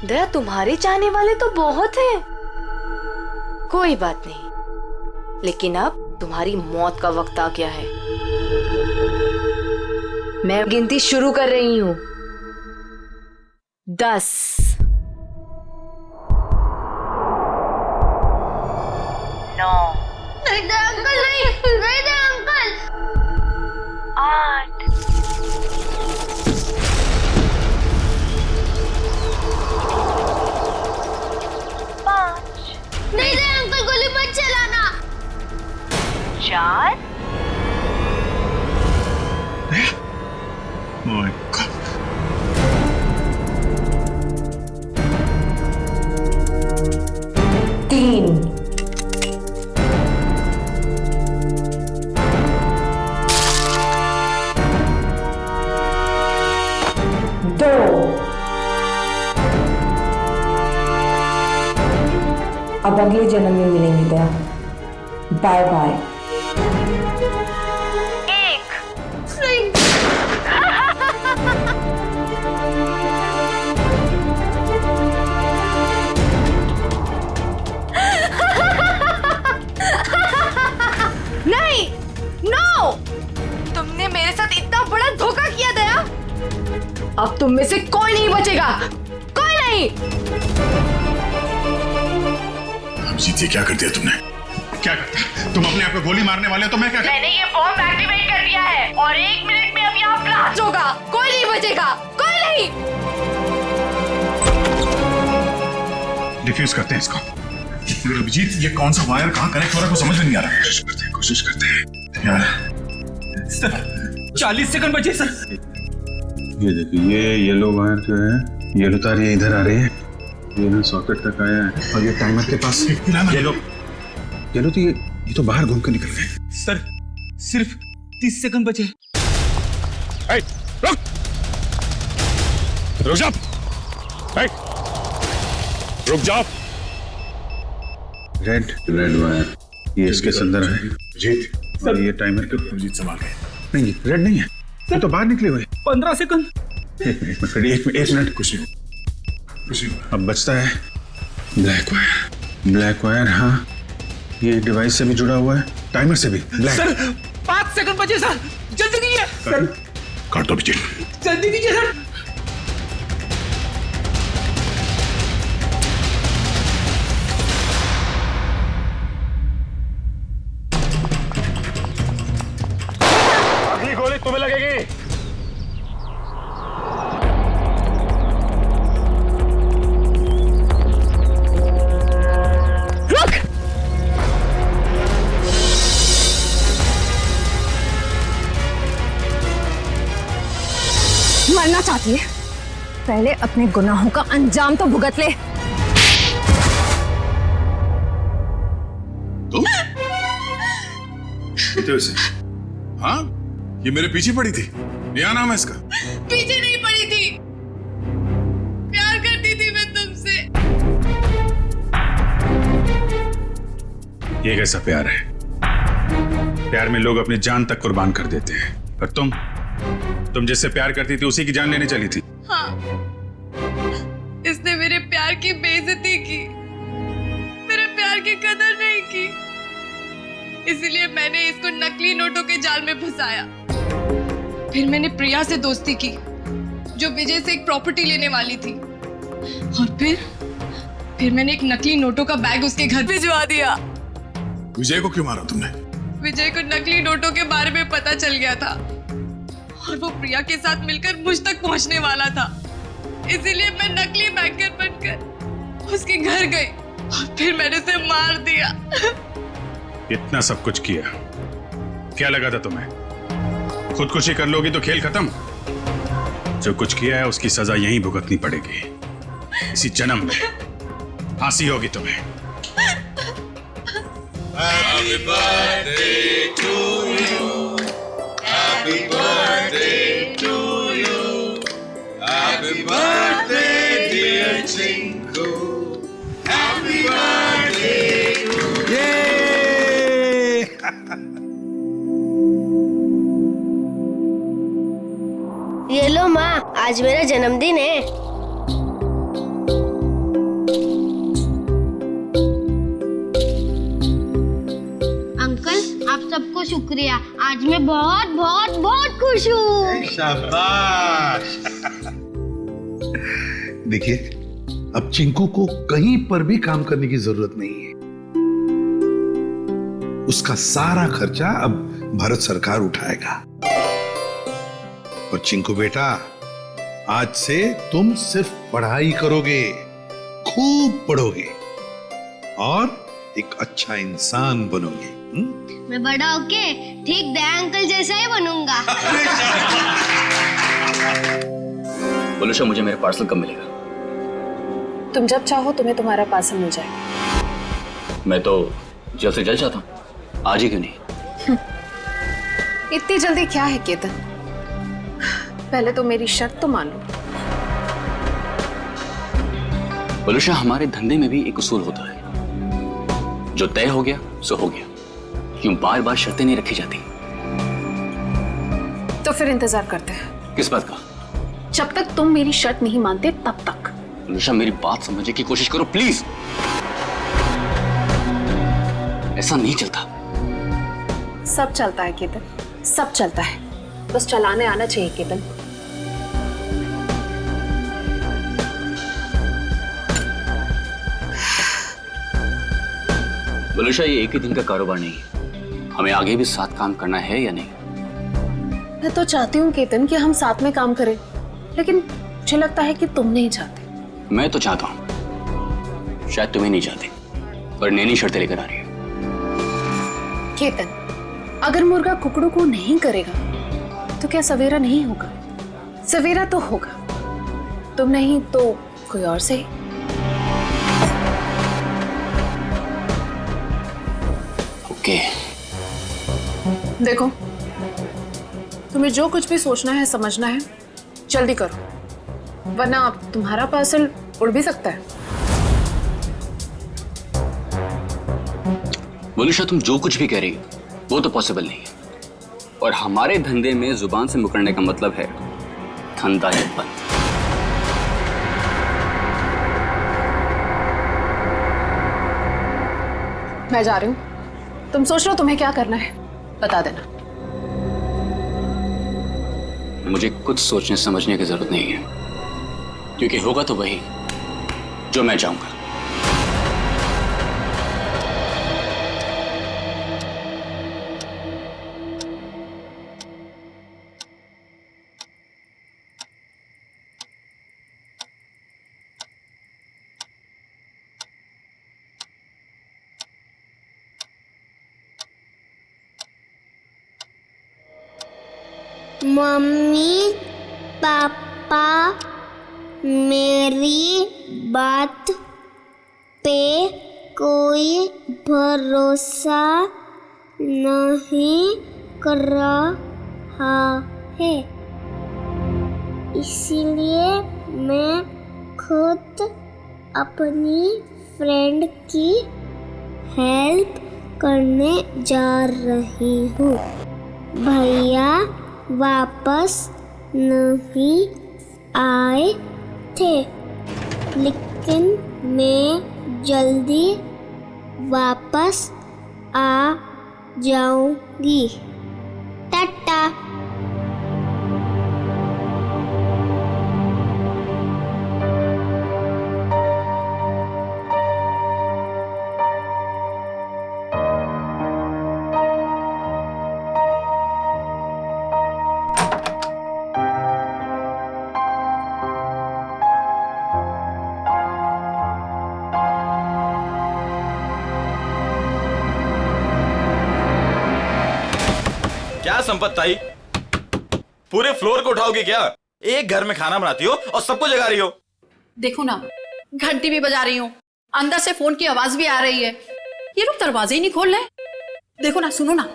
दया, तुम्हारे चाहने वाले तो बहुत हैं। कोई बात नहीं, लेकिन अब तुम्हारी मौत का वक्त आ गया है। मैं गिनती शुरू कर रही हूँ। 10, 9, नहीं दया अंकल, नहीं दया अंकल। 8, अब अगले जन्म में मिलेंगे दया। Bye bye. नहीं, नो! तुमने मेरे साथ इतना बड़ा धोखा किया दया। अब तुम में से कोई नहीं बचेगा, कोई नहीं। अभिजीत, ये क्या कर दिया तुमने? क्या करता? तुम अपने आप को गोली मारने वाले हो तो मैं क्या? मैंने ये बॉम्ब एक्टिवेट कर दिया है और 1 मिनट में अब यहाँ ब्लास्ट होगा। कोई नहीं बचेगा, कोई नहीं। डिफ्यूज करते हैं इसको। अभिजीत, ये कौन सा वायर कहाँ कनेक्ट हो रहा है कुछ समझ में नहीं आ रहा। कोशिश करते हैं यार। सर 40 सेकंड बचे सर। ये देखिए, ये येलो वायर जो है, येलो तार ये इधर आ रही है, ये ना सॉकेट तक आया है और ये टाइमर के पास येलो तो ये तो बाहर घूम के निकल गए। सर सिर्फ 30 सेकंड बचे। रुक जा, रुक जाओ। रेड वायर ये इसके अंदर है। जीत सर, ये टाइमर के जीत संभाल के। नहीं रेड नहीं है, ये तो बाहर निकले हुए। 15 सेकंड। एक मिनट। कुछ नहीं। अब बचता है ब्लैक वायर। हाँ, ये डिवाइस से भी जुड़ा हुआ है, टाइमर से भी। सर 5 सेकंड बचे सर, जल्दी कीजिए। सर काट दो अभिजीत, जल्दी कीजिए सर। अगली गोली तुम्हें लगेगी। मरना चाहती है? पहले अपने गुनाहों का अंजाम तो भुगत ले। तुम? हाँ, ये मेरे पीछे पड़ी थी। क्या नाम है इसका? पीछे नहीं पड़ी थी, प्यार करती थी मैं तुमसे। ये कैसा प्यार है? प्यार में लोग अपनी जान तक कुर्बान कर देते हैं, पर तुम जिससे प्यार करती थी उसी की जान लेने चली थी। हाँ, इसने मेरे प्यार की बेइज्जती की, मेरे प्यार की कदर नहीं की, इसलिए मैंने इसको नकली नोटों के जाल में फंसाया। फिर मैंने प्रिया से दोस्ती की, जो विजय से एक प्रॉपर्टी लेने वाली थी, और फिर मैंने एक नकली नोटों का बैग उसके घर भिजवा दिया। विजय को क्यों मारा तुमने? विजय को नकली नोटों के बारे में पता चल गया था और वो प्रिया के साथ मिलकर मुझ तक पहुंचने वाला था, इसीलिए मैं नकली बैंकर बनकर उसके घर गई और फिर मैंने उसे मार दिया। इतना सब कुछ किया, क्या लगा था तुम्हें? खुदकुशी कर लोगी तो खेल खत्म। जो कुछ किया है उसकी सजा यहीं भुगतनी पड़ेगी, इसी जन्म में फांसी होगी तुम्हें। Happy birthday to you. Happy birthday to you. Happy birthday dear Chinku. Happy birthday to you. ये लो माँ, आज मेरा जन्मदिन है। आप सबको शुक्रिया, आज मैं बहुत बहुत बहुत खुश हूँ। शाबाश। देखिए, अब चिंकू को कहीं पर भी काम करने की जरूरत नहीं है। उसका सारा खर्चा अब भारत सरकार उठाएगा। और चिंकू बेटा, आज से तुम सिर्फ पढ़ाई करोगे, खूब पढ़ोगे और एक अच्छा इंसान बनोगे। मैं बड़ा होके ठीक दया अंकल जैसा ही बनूंगा। बोलूशा, मुझे मेरा पार्सल कब मिलेगा? तुम जब चाहो तुम्हें तुम्हारा पार्सल मिल जाएगा। मैं तो जल्द से जल्द चाहता हूँ, आज ही क्यों नहीं? इतनी जल्दी क्या है केतन, पहले तो मेरी शर्त तो मान लो। बोलूशा, हमारे धंधे में भी एक उसूल होता है, जो तय हो गया सो हो गया। क्यों बार बार शर्तें नहीं रखी जाती? तो फिर इंतजार करते हैं। किस बात का? जब तक तुम मेरी शर्त नहीं मानते तब तक। अनुषा, मेरी बात समझने की कोशिश करो प्लीज। ऐसा नहीं चलता। सब चलता है केतन, सब चलता है, बस चलाने आना चाहिए केतन। वलुषा, ये एक ही दिन का कारोबार नहीं है, हमें आगे भी साथ काम करना है या नहीं? मैं तो चाहती हूँ केतन कि हम साथ में काम करें, लेकिन मुझे लगता है कि तुम नहीं चाहते। मैं तो चाहता हूँ, शायद तुम्हें नहीं चाहती, पर नैनी शर्तें लेकर आ रही है। केतन, अगर मुर्गा कुकड़ों को नहीं करेगा तो क्या सवेरा नहीं होगा? सवेरा तो होगा, तुम नहीं तो कोई और सही। ओके। देखो, तुम्हें जो कुछ भी सोचना है समझना है जल्दी करो, वरना तुम्हारा पार्सल उड़ भी सकता है। वलुषा, तुम जो कुछ भी कह रही हो वो तो पॉसिबल नहीं है, और हमारे धंधे में जुबान से मुकरने का मतलब है धंधा है बंद। मैं जा रही हूँ, तुम सोच लो तुम्हें क्या करना है, बता देना। मुझे कुछ सोचने समझने की जरूरत नहीं है, क्योंकि होगा तो वही जो मैं चाहूंगा। मम्मी पापा मेरी बात पे कोई भरोसा नहीं कर रहा है, इसीलिए मैं खुद अपनी फ्रेंड की हेल्प करने जा रही हूँ। भैया वापस नहीं आए थे, लेकिन मैं जल्दी वापस आ जाऊंगी। टाटा। क्या संपत्ति, पूरे फ्लोर को उठाओगी क्या? एक घर में खाना बनाती हो और सबको जगा रही हो। देखो ना, घंटी भी बजा रही हूँ, अंदर से फोन की आवाज भी आ रही है, ये लोग दरवाजे ही नहीं खोल रहे। देखो ना, सुनो ना।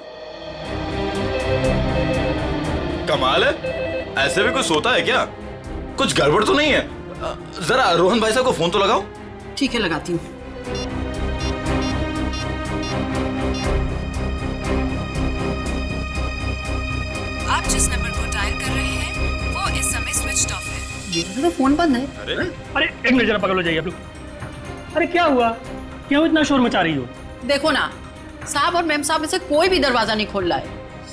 कमाल है, ऐसे भी कोई सोता है क्या? कुछ गड़बड़ तो नहीं है? जरा रोहन भाई साहब को फोन तो लगाओ। ठीक है, लगाती हूँ। आप जिस नंबर को डायल कर रहे हैं वो इस समय स्विच ऑफ है। ये तो फोन बंद है। अरे एक मिनट, जरा पकड़ लो, जाइए आप लोग। अरे क्या हुआ, क्यों इतना शोर मचा रही हो? देखो ना, साहब और मैम साहब में से कोई भी दरवाजा नहीं खोल रहा है।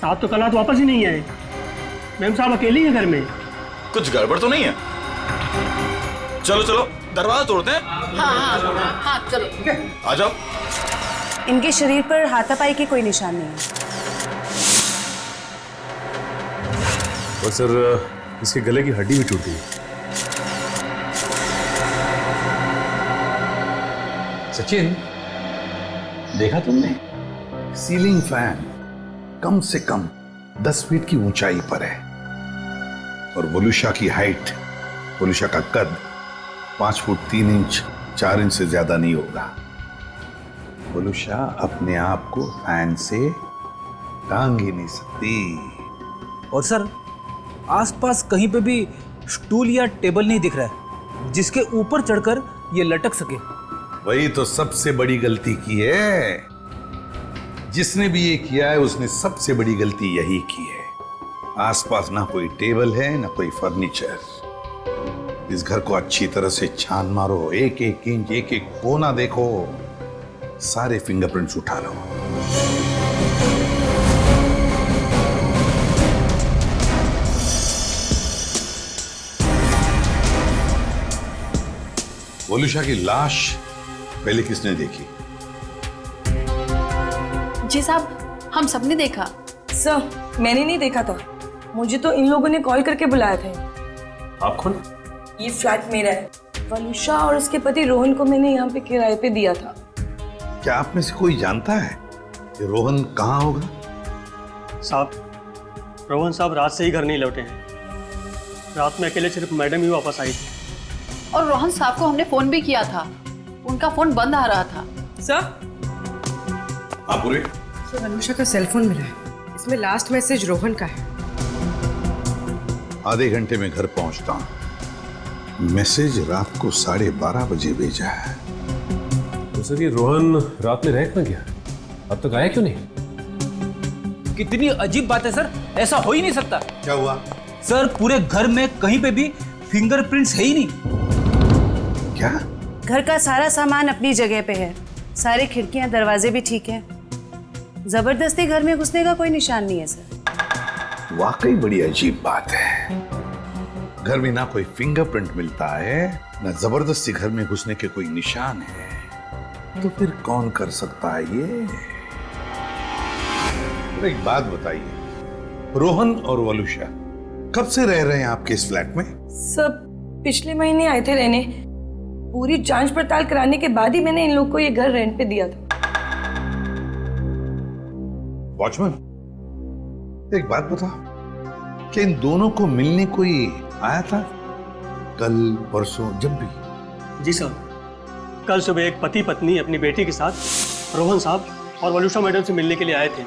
साहब तो कल रात वापस ही नहीं आए, मैम साहब अकेले हैं घर में। कुछ गड़बड़ तो नहीं है? चलो चलो दरवाजा तोड़ते हैं। हाँ चलो, आ जाओ। इनके शरीर पर हाथापाई के कोई निशान नहीं है। और सर, इसके गले की हड्डी भी टूट गई। सचिन, देखा तुमने? सीलिंग फैन कम से कम 10 फीट की ऊंचाई पर है, और वलुषा की हाइट, वलुषा का कद 5 फुट 3 इंच 4 इंच से ज्यादा नहीं होगा। वलुषा अपने आप को फैन से टांग ही नहीं सकती। और सर, आसपास कहीं पे भी स्टूल या टेबल नहीं दिख रहा है जिसके ऊपर चढ़कर ये लटक सके। वही तो सबसे बड़ी गलती की है। जिसने भी ये किया है उसने सबसे बड़ी गलती यही की है। आसपास ना कोई टेबल है ना कोई फर्नीचर। इस घर को अच्छी तरह से छान मारो, एक एक इंच एक एक कोना देखो, सारे फिंगरप्रिंट्स उठा लो। वोलुषा की लाश पहले किसने देखी? जी साहब, हम सबने देखा। सर, मैंने नहीं देखा था, मुझे तो इन लोगों ने कॉल करके बुलाया था। आप कौन? ये फ्लैट मेरा है। वलुषा और उसके पति रोहन को मैंने यहाँ पे किराए पे दिया था। क्या आप में से कोई जानता है कि रोहन कहाँ होगा? साहब, रोहन साहब रात से ही घर नहीं लौटे हैं। रात में अकेले सिर्फ मैडम ही वापस आई थी। और रोहन साहब को हमने फोन भी किया था, उनका फोन बंद आ रहा था। सर, हाँ पूरे। सर, वलुषा का सेल फोन मिला है, इसमें लास्ट मैसेज रोहन का है। आधे घंटे में घर पहुंचता हूं। मैसेज रात को 12:30 बजे भेजा है। तो सर ये रोहन रात में रह कहाँ गया? अब तक आया क्यों नहीं? कितनी अजीब बात है सर, ऐसा हो ही नहीं सकता। क्या हुआ? सर पूरे घर में कहीं पे भी फिंगरप्रिंट्स है ही नहीं। क्या? घर का सारा सामान अपनी जगह पे है, सारी खिड़कियां दरवाजे भी ठीक हैं। जबरदस्ती घर में घुसने का कोई निशान नहीं है सर। वाकई बड़ी अजीब बात है। घर में ना कोई फिंगरप्रिंट मिलता है, ना जबरदस्ती घर में घुसने के कोई निशान है, तो फिर कौन कर सकता है ये? तो एक बात बताइए, रोहन और वलुषा कब से रह रहे हैं आपके इस फ्लैट में? सब पिछले महीने आए थे रहने। पूरी जांच पड़ताल कराने के बाद ही मैंने इन लोग को ये घर रेंट पे दिया था। वॉचमैन, एक बात बताओ, क्या इन दोनों को मिलने कोई आया था कल परसों जब भी? जी साहब, कल सुबह एक पति पत्नी अपनी बेटी के साथ रोहन साहब और वलुषा मैडम से मिलने के लिए आए थे।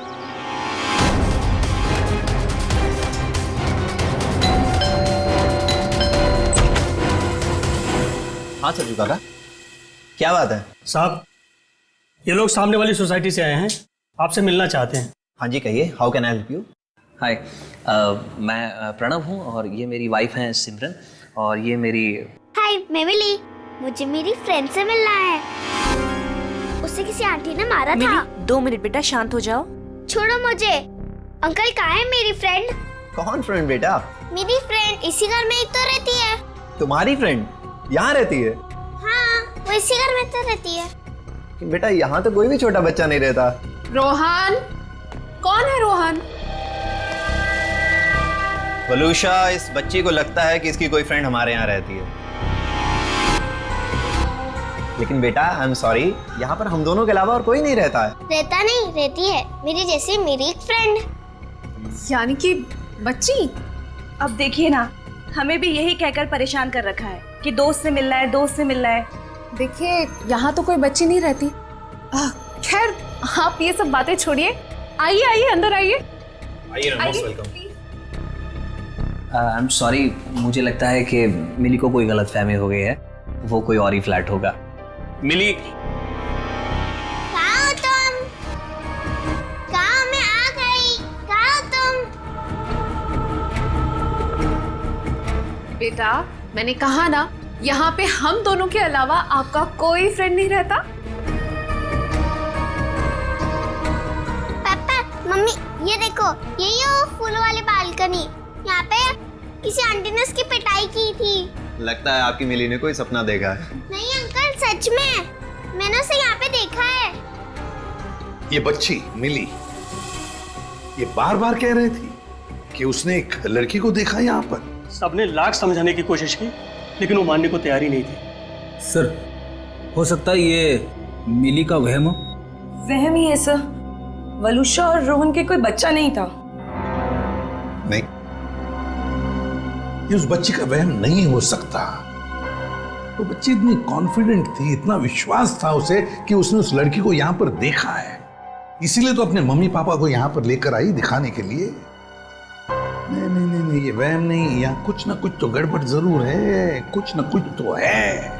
हाँ सर काका, क्या बात है? साहब, ये लोग सामने वाली सोसाइटी से आए हैं, आपसे मिलना चाहते हैं। हाँ जी कहिए, how can I help you? Hi, मैं प्रणव हूँ और ये मेरी वाइफ हैं सिमरन, और ये मेरी। हाय, मैं मिली। मुझे मेरी फ्रेंड से मिलना है। उसे किसी आंटी ने मारा था। 2 मिनट बेटा, शांत हो जाओ। छोड़ो मुझे। अंकल कहाँ है मेरी फ्रेंड? कौन फ्रेंड बेटा? मेरी फ्रेंड इसी घर में ही तो रहती है। तुम्हारी फ्रेंड यहाँ रहती है? हाँ, वो इसी घर में तो रहती है। बेटा यहाँ तो कोई भी छोटा बच्चा नहीं रहता। रोहन, कौन है रोहन? वलुषा, इस बच्ची को लगता है कि इसकी कोई फ्रेंड हमारे यहाँ रहती है, लेकिन बेटा आई एम सॉरी, यहाँ पर हम दोनों के अलावा और कोई नहीं रहता है। रहता नहीं, रहती है मेरी जैसी मेरी एक फ्रेंड। यानी कि बच्ची? अब देखिए ना, हमें भी यही कहकर परेशान कर रखा है कि दोस्त से मिलना है, दोस्त से मिलना है। देखिए, यहाँ तो कोई बच्ची नहीं रहती। खैर, आप ये सब बातें छोड़िए, आइए आइए अंदर आइए। आई एम सॉरी, मुझे लगता है कि मिली को कोई गलतफहमी हो गई है, वो कोई और ही फ्लैट होगा। मिली, कहाँ हो तुम? कहाँ? मैं आ गई। कहाँ हो तुम? बेटा, मैंने कहा ना, यहाँ पे हम दोनों के अलावा आपका कोई फ्रेंड नहीं रहता। पापा, मम्मी, ये देखो, यही है वो फूलों वाली बालकनी। यहाँ पे किसी आंटी ने उसकी पिटाई की थी। लगता है आपकी मिली ने कोई सपना देखा है। नहीं अंकल, सच में मैंने उसे यहाँ पे देखा है। ये बच्ची मिली ये बार बार कह रही थी कि उसने एक लड़की को देखा यहाँ पर। सबने लाख समझाने की कोशिश की, लेकिन वो मानने को तैयार ही नहीं थी। सर, हो सकता है ये मिली का वहम हो। वहम ही है सर। वलुषा और रोहन के कोई बच्चा नहीं था। नहीं, ये उस बच्ची का वहम नहीं हो सकता। वो बच्ची इतनी कॉन्फिडेंट थी, इतना विश्वास था उसे कि उसने उस लड़की को यहाँ पर देखा है, इसीलिए तो अपने मम्मी पापा को यहाँ पर लेकर आई दिखाने के लिए। नहीं नहीं नहीं, नहीं ये वहम नहीं, यहाँ कुछ ना कुछ तो गड़बड़ जरूर है, कुछ ना कुछ तो है।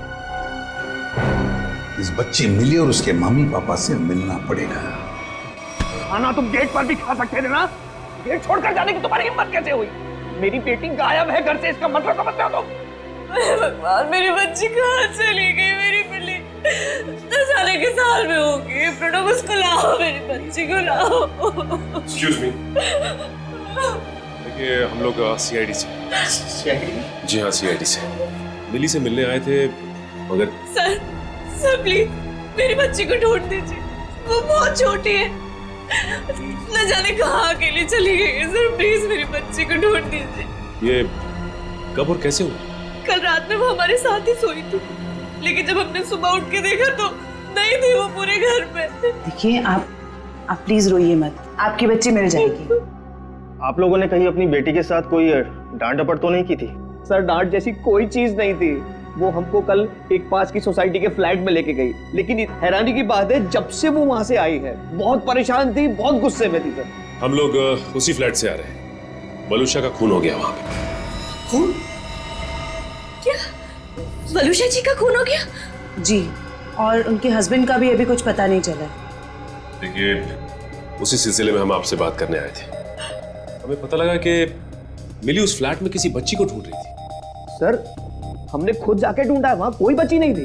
इस बच्ची मिली और उसके मम्मी पापा से मिलना पड़ेगा। खाना तुम गेट पर भी खा सकते थे ना। गेट छोड़कर जाने की तुम्हारी हिम्मत कैसे हुई? मेरी बेटी गायब है घर से, इसका मतलब समझते हो तुम? भगवान, मेरी बच्ची कहाँ चली गई? मेरी बिल्ली 10 साल के साल में होगी। प्रणव, उसको लाओ, मेरी बच्ची को लाओ। Excuse me. देखिए, हम लोग CID से। जी हाँ, CID से मिली से मिलने आए थे, मगर सर प्लीज मेरी बच्ची को ढूंढ दीजिए। वो बहुत छोटी है, न जाने कहाँ अकेली चली गई है। सर प्लीज मेरी बच्ची को ढूंढ दीजिए। ये कब और कैसे हुआ? कल रात में वो हमारे साथ ही सोई थी, लेकिन जब हमने सुबह उठ के देखा तो नहीं थी वो पूरे घर में। देखिए, आप प्लीज रोइए मत, आपकी बच्ची मिल जाएगी। आप लोगों ने कहीं अपनी बेटी के साथ कोई डांट डपट तो नहीं की थी? सर, डांट जैसी कोई चीज नहीं थी। वो हमको कल एक पास की सोसाइटी के फ्लैट में लेके गई, लेकिन हैरानी की बात है जब से वो वहां से आई है बहुत परेशान थी, बहुत गुस्से में थी। सर, हम लोग उसी फ्लैट से आ रहे हैं। बलूशा का खून हो गया वहां पे। खून? क्या बलूशा जी का खून हो गया? जी, और उनके हस्बैंड का भी अभी कुछ पता नहीं चला। देखिए, उसी सिलसिले में हम आपसे बात करने आए थे। हमें पता लगा कि मिली उस फ्लैट में किसी बच्ची को ढूंढ रही थी। सर, हमने खुद जाके ढूंढा, वहां कोई बच्ची नहीं थी।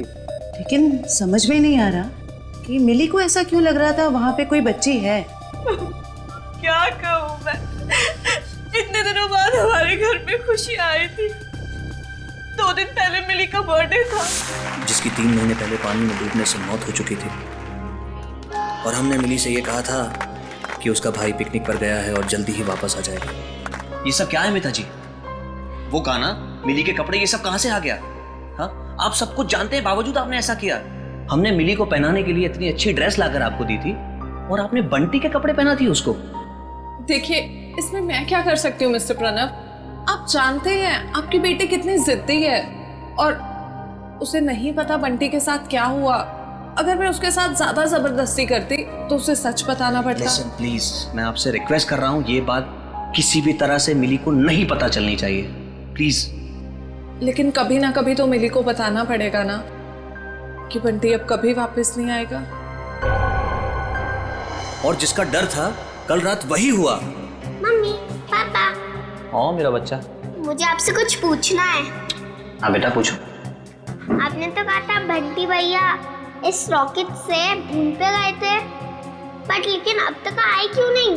लेकिन समझ में नहीं आ रहा कि मिली को ऐसा क्यों लग रहा था वहां पे कोई बच्ची है। क्या कहूँ मैं, इतने दिनों बाद हमारे घर पे खुशी आई थी। 2 दिन पहले मिली का बर्थडे था, जिसकी 3 महीने पहले पानी में डूबने से मौत हो चुकी थी। और हमने मिली से ये कहा था कि उसका भाई पिकनिक पर गया है और जल्दी ही वापस आ जाएगा। ये सब क्या है मिता जी? वो गाना, मिली के कपड़े, ये सब कहां से आ गया? हाँ, आप सब कुछ जानते हैं, बावजूद आपने ऐसा किया। हमने मिली को पहनाने के लिए इतनी अच्छी ड्रेस लाकर आपको दी थी और आपने बंटी के कपड़े पहना थी उसको। देखिए, इसमें मैं क्या कर सकती हूँ मिस्टर प्रणव? आप जानते हैं आपकी बेटी कितनी जिद्दी है, और उसे नहीं पता बंटी के साथ क्या हुआ। अगर मैं उसके साथ ज्यादा जबरदस्ती करती तो उसे सच बताना पड़ता। लिसन प्लीज, मैं आपसे रिक्वेस्ट कर रहा हूँ, ये बात किसी भी तरह से मिली को नहीं पता चलनी चाहिए, प्लीज। लेकिन कभी ना कभी तो मिली को बताना पड़ेगा ना कि बंटी अब कभी वापस नहीं आएगा। और जिसका डर था कल रात वही हुआ। मम्मी, पापा, हाँ मेरा बच्चा, मुझे आपसे कुछ पूछना है। हाँ बेटा पूछो। आपने तो कहा था बंटी भैया इस रॉकेट से मून पे गए थे, बट लेकिन अब तक आए क्यों नहीं?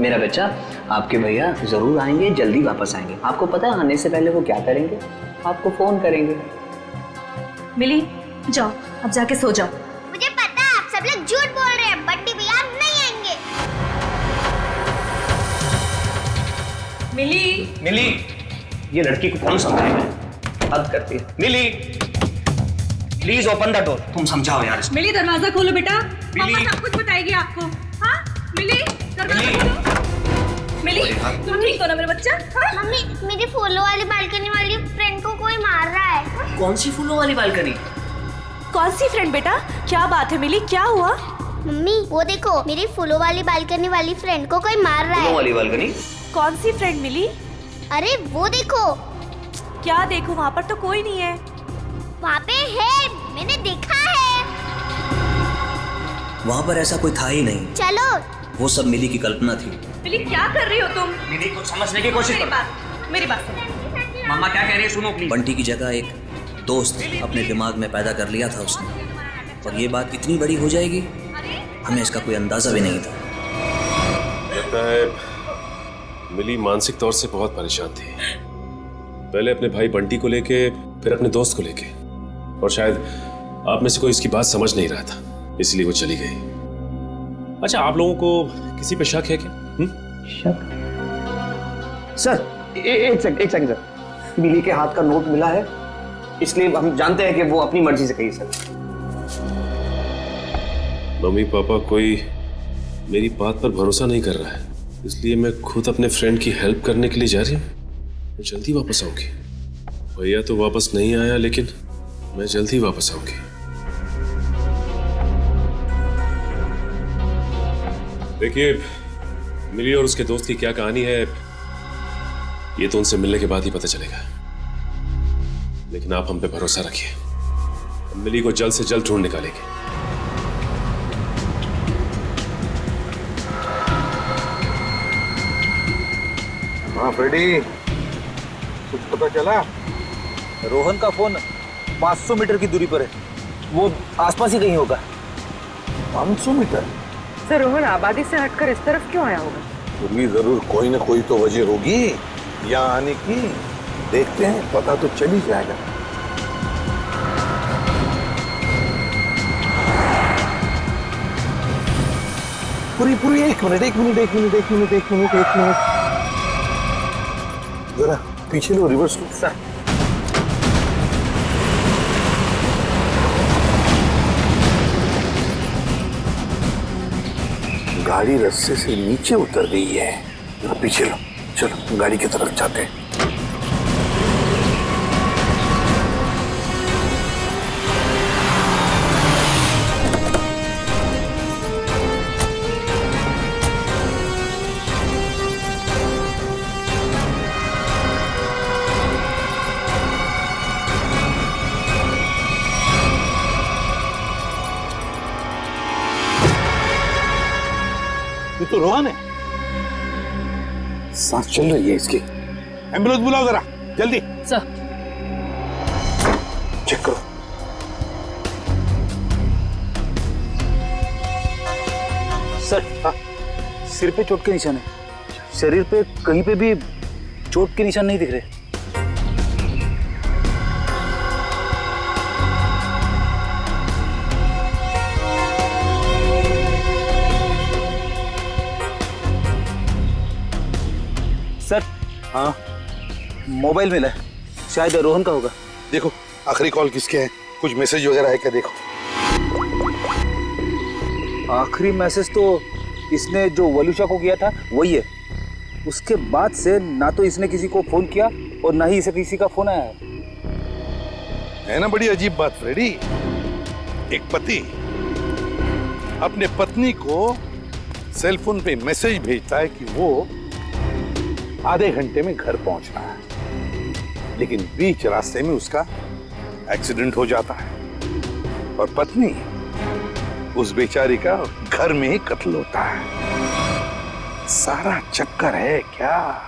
मेरा बच्चा, आपके भैया जरूर आएंगे, जल्दी वापस आएंगे। आपको पता है आने से पहले वो क्या करेंगे? आपको फोन करेंगे। मिली, जाओ अब जाके सो जाओ। मुझे पता है आप सब लोग झूठ बोल रहे हैं, बंटी भैया अब नहीं आएंगे। मिली, ये लड़की को कौन समझाएगा? हद करती है। मिली, प्लीज ओपन द डोर। तुम समझाओ यार। मिली, दरवाजा खोलो बेटा, मिली, पापा सब कुछ बताएगी आपको। हाँ मिली, दरवाजा खोलो। मिली, तुम ठीक हो ना मेरा बच्चा? हाँ? मम्मी, मेरी फूलों वाली बालकनी वाली फ्रेंड को कोई मार रहा है। कौन सी फूलों वाली बालकनी? कौन सी फ्रेंड बेटा? क्या बात है मिली, क्या हुआ? मम्मी, वो देखो, मेरी फूलों वाली बालकनी वाली फ्रेंड को कोई मार रहा है। फूलों वाली बालकनी? कौन सी फ्रेंड मिली? अरे वो देखो। क्या देखो? वहाँ पर तो कोई नहीं है। वहाँ पे है, मैंने देखा है। वहाँ पर ऐसा कोई था ही नहीं। चलो। वो सब मिली की कल्पना थी। मिली, क्या कर रही हो तुम? मिली को समझने की कोशिश करो। मेरी बात सुनो। मम्मा क्या कह रही है सुनो प्लीज। बंटी की जगह एक दोस्त अपने दिमाग में पैदा कर लिया था उसने, और ये बात इतनी बड़ी हो जाएगी हमें इसका कोई अंदाजा भी नहीं था। लगता है मिली मानसिक तौर से बहुत परेशान थी, पहले अपने भाई बंटी को लेके, फिर अपने दोस्त को लेके, और शायद आप में से कोई इसकी बात समझ नहीं रहा था, इसलिए वो चली गई। अच्छा, आप लोगों को किसी पे शक है क्या? शक? सर, एक सेकंड सर, मिली के हाथ का नोट मिला है, इसलिए हम जानते हैं कि वो अपनी मर्जी से गई। सर, मम्मी पापा कोई मेरी बात पर भरोसा नहीं कर रहा है, इसलिए मैं खुद अपने फ्रेंड की हेल्प करने के लिए जा रही हूँ। मैं जल्दी वापस आऊंगी। भैया तो वापस नहीं आया, लेकिन मैं जल्दी वापस आऊंगी। देखिए, मिली और उसके दोस्त की क्या कहानी है ये तो उनसे मिलने के बाद ही पता चलेगा, लेकिन आप हम पे भरोसा रखिए, हम मिली को जल्द से जल्द ढूंढ निकालेंगे। हाँ फ्रेडी, कुछ पता चला? रोहन का फोन 500 मीटर की दूरी पर है, वो आसपास ही कहीं होगा। 500 मीटर? सर रोहन आबादी से हटकर इस तरफ क्यों आया होगा? फिर भी जरूर कोई ना कोई तो वजह होगी यहाँ आने की। देखते हैं, पता तो चल ही जाएगा। पूरी एक मिनट जरा पीछे लो, रिवर्स लो। सर गाड़ी रास्ते से नीचे उतर गई है, जरा पीछे लो। चलो गाड़ी की तरफ जाते हैं। ये तो रोहन है, सांस चल रही है इसकी। एम्बुलेंस बुलाओ जरा जल्दी। सर चेक करो। सर हाँ, सिर पे चोट के निशान है, शरीर पे कहीं पे भी चोट के निशान नहीं दिख रहे। सर हाँ, मोबाइल मिला है, शायद रोहन का होगा। देखो आखिरी कॉल किसके है, कुछ मैसेज वगैरह है क्या? देखो आखिरी मैसेज तो इसने जो वलूशा को किया था वही है। उसके बाद से ना तो इसने किसी को फोन किया और ना ही इसे किसी का फोन आया है ना। बड़ी अजीब बात फ्रेडी, एक पति अपने पत्नी को सेल फोन पे मैसेज भेजता है कि वो आधे घंटे में घर पहुंचना है, लेकिन बीच रास्ते में उसका एक्सीडेंट हो जाता है और पत्नी उस बेचारी का घर में ही कत्ल होता है। सारा चक्कर है क्या?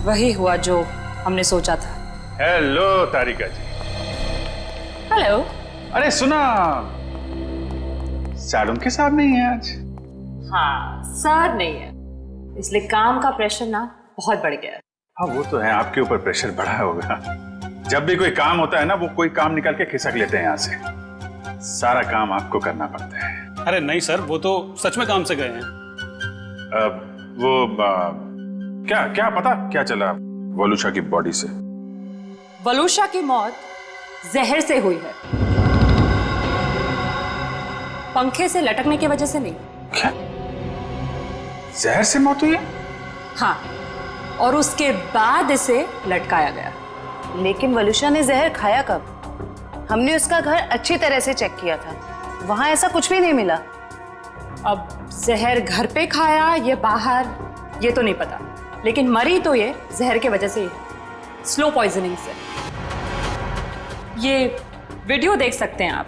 वही हुआ जो हमने सोचा था। हेलो तारिका जी। हेलो। अरे सुना, सारुण के साथ नहीं है आज। हाँ सर नहीं है, इसलिए काम का प्रेशर ना बहुत बढ़ गया है। हाँ वो तो है, आपके ऊपर प्रेशर बढ़ा होगा। जब भी कोई काम होता है ना, वो कोई काम निकाल के खिसक लेते हैं यहाँ से। सारा काम आपको करना पड़ता है। अरे नहीं सर, वो तो सच में काम से गए हैं। क्या पता क्या चला वलूशा की बॉडी से? वलूशा की मौत जहर से हुई है, पंखे से लटकने की वजह से नहीं। क्या? जहर से मौत हुई है? हाँ, और उसके बाद इसे लटकाया गया। लेकिन वलूशा ने जहर खाया कब? हमने उसका घर अच्छी तरह से चेक किया था, वहां ऐसा कुछ भी नहीं मिला। अब जहर घर पे खाया या बाहर ये तो नहीं पता, लेकिन मरी तो ये जहर के वजह से ही, स्लो पॉइजनिंग से। ये वीडियो देख सकते हैं आप।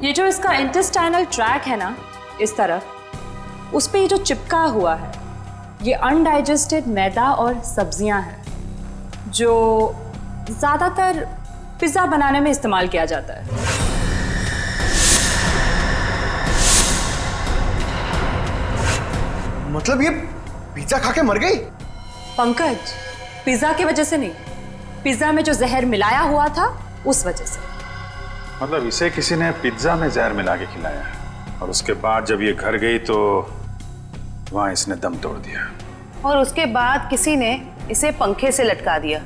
ये जो इसका इंटेस्टाइनल ट्रैक है ना, इस तरफ, उस पे ये जो चिपका हुआ है, ये अनडाइजेस्टेड मैदा और सब्जियां हैं जो ज़्यादातर पिज़्ज़ा बनाने में इस्तेमाल किया जाता है। मतलब ये पिज्जा खा के मर गई? पंकज, पिज्जा की वजह से नहीं, पिज्जा में जो जहर मिलाया हुआ था उस वजह से। मतलब इसे किसी ने पिज्जा में जहर मिला के खिलाया है और उसके बाद जब ये घर गई तो वहां इसने दम तोड़ दिया। और उसके बाद किसी ने इसे पंखे से लटका दिया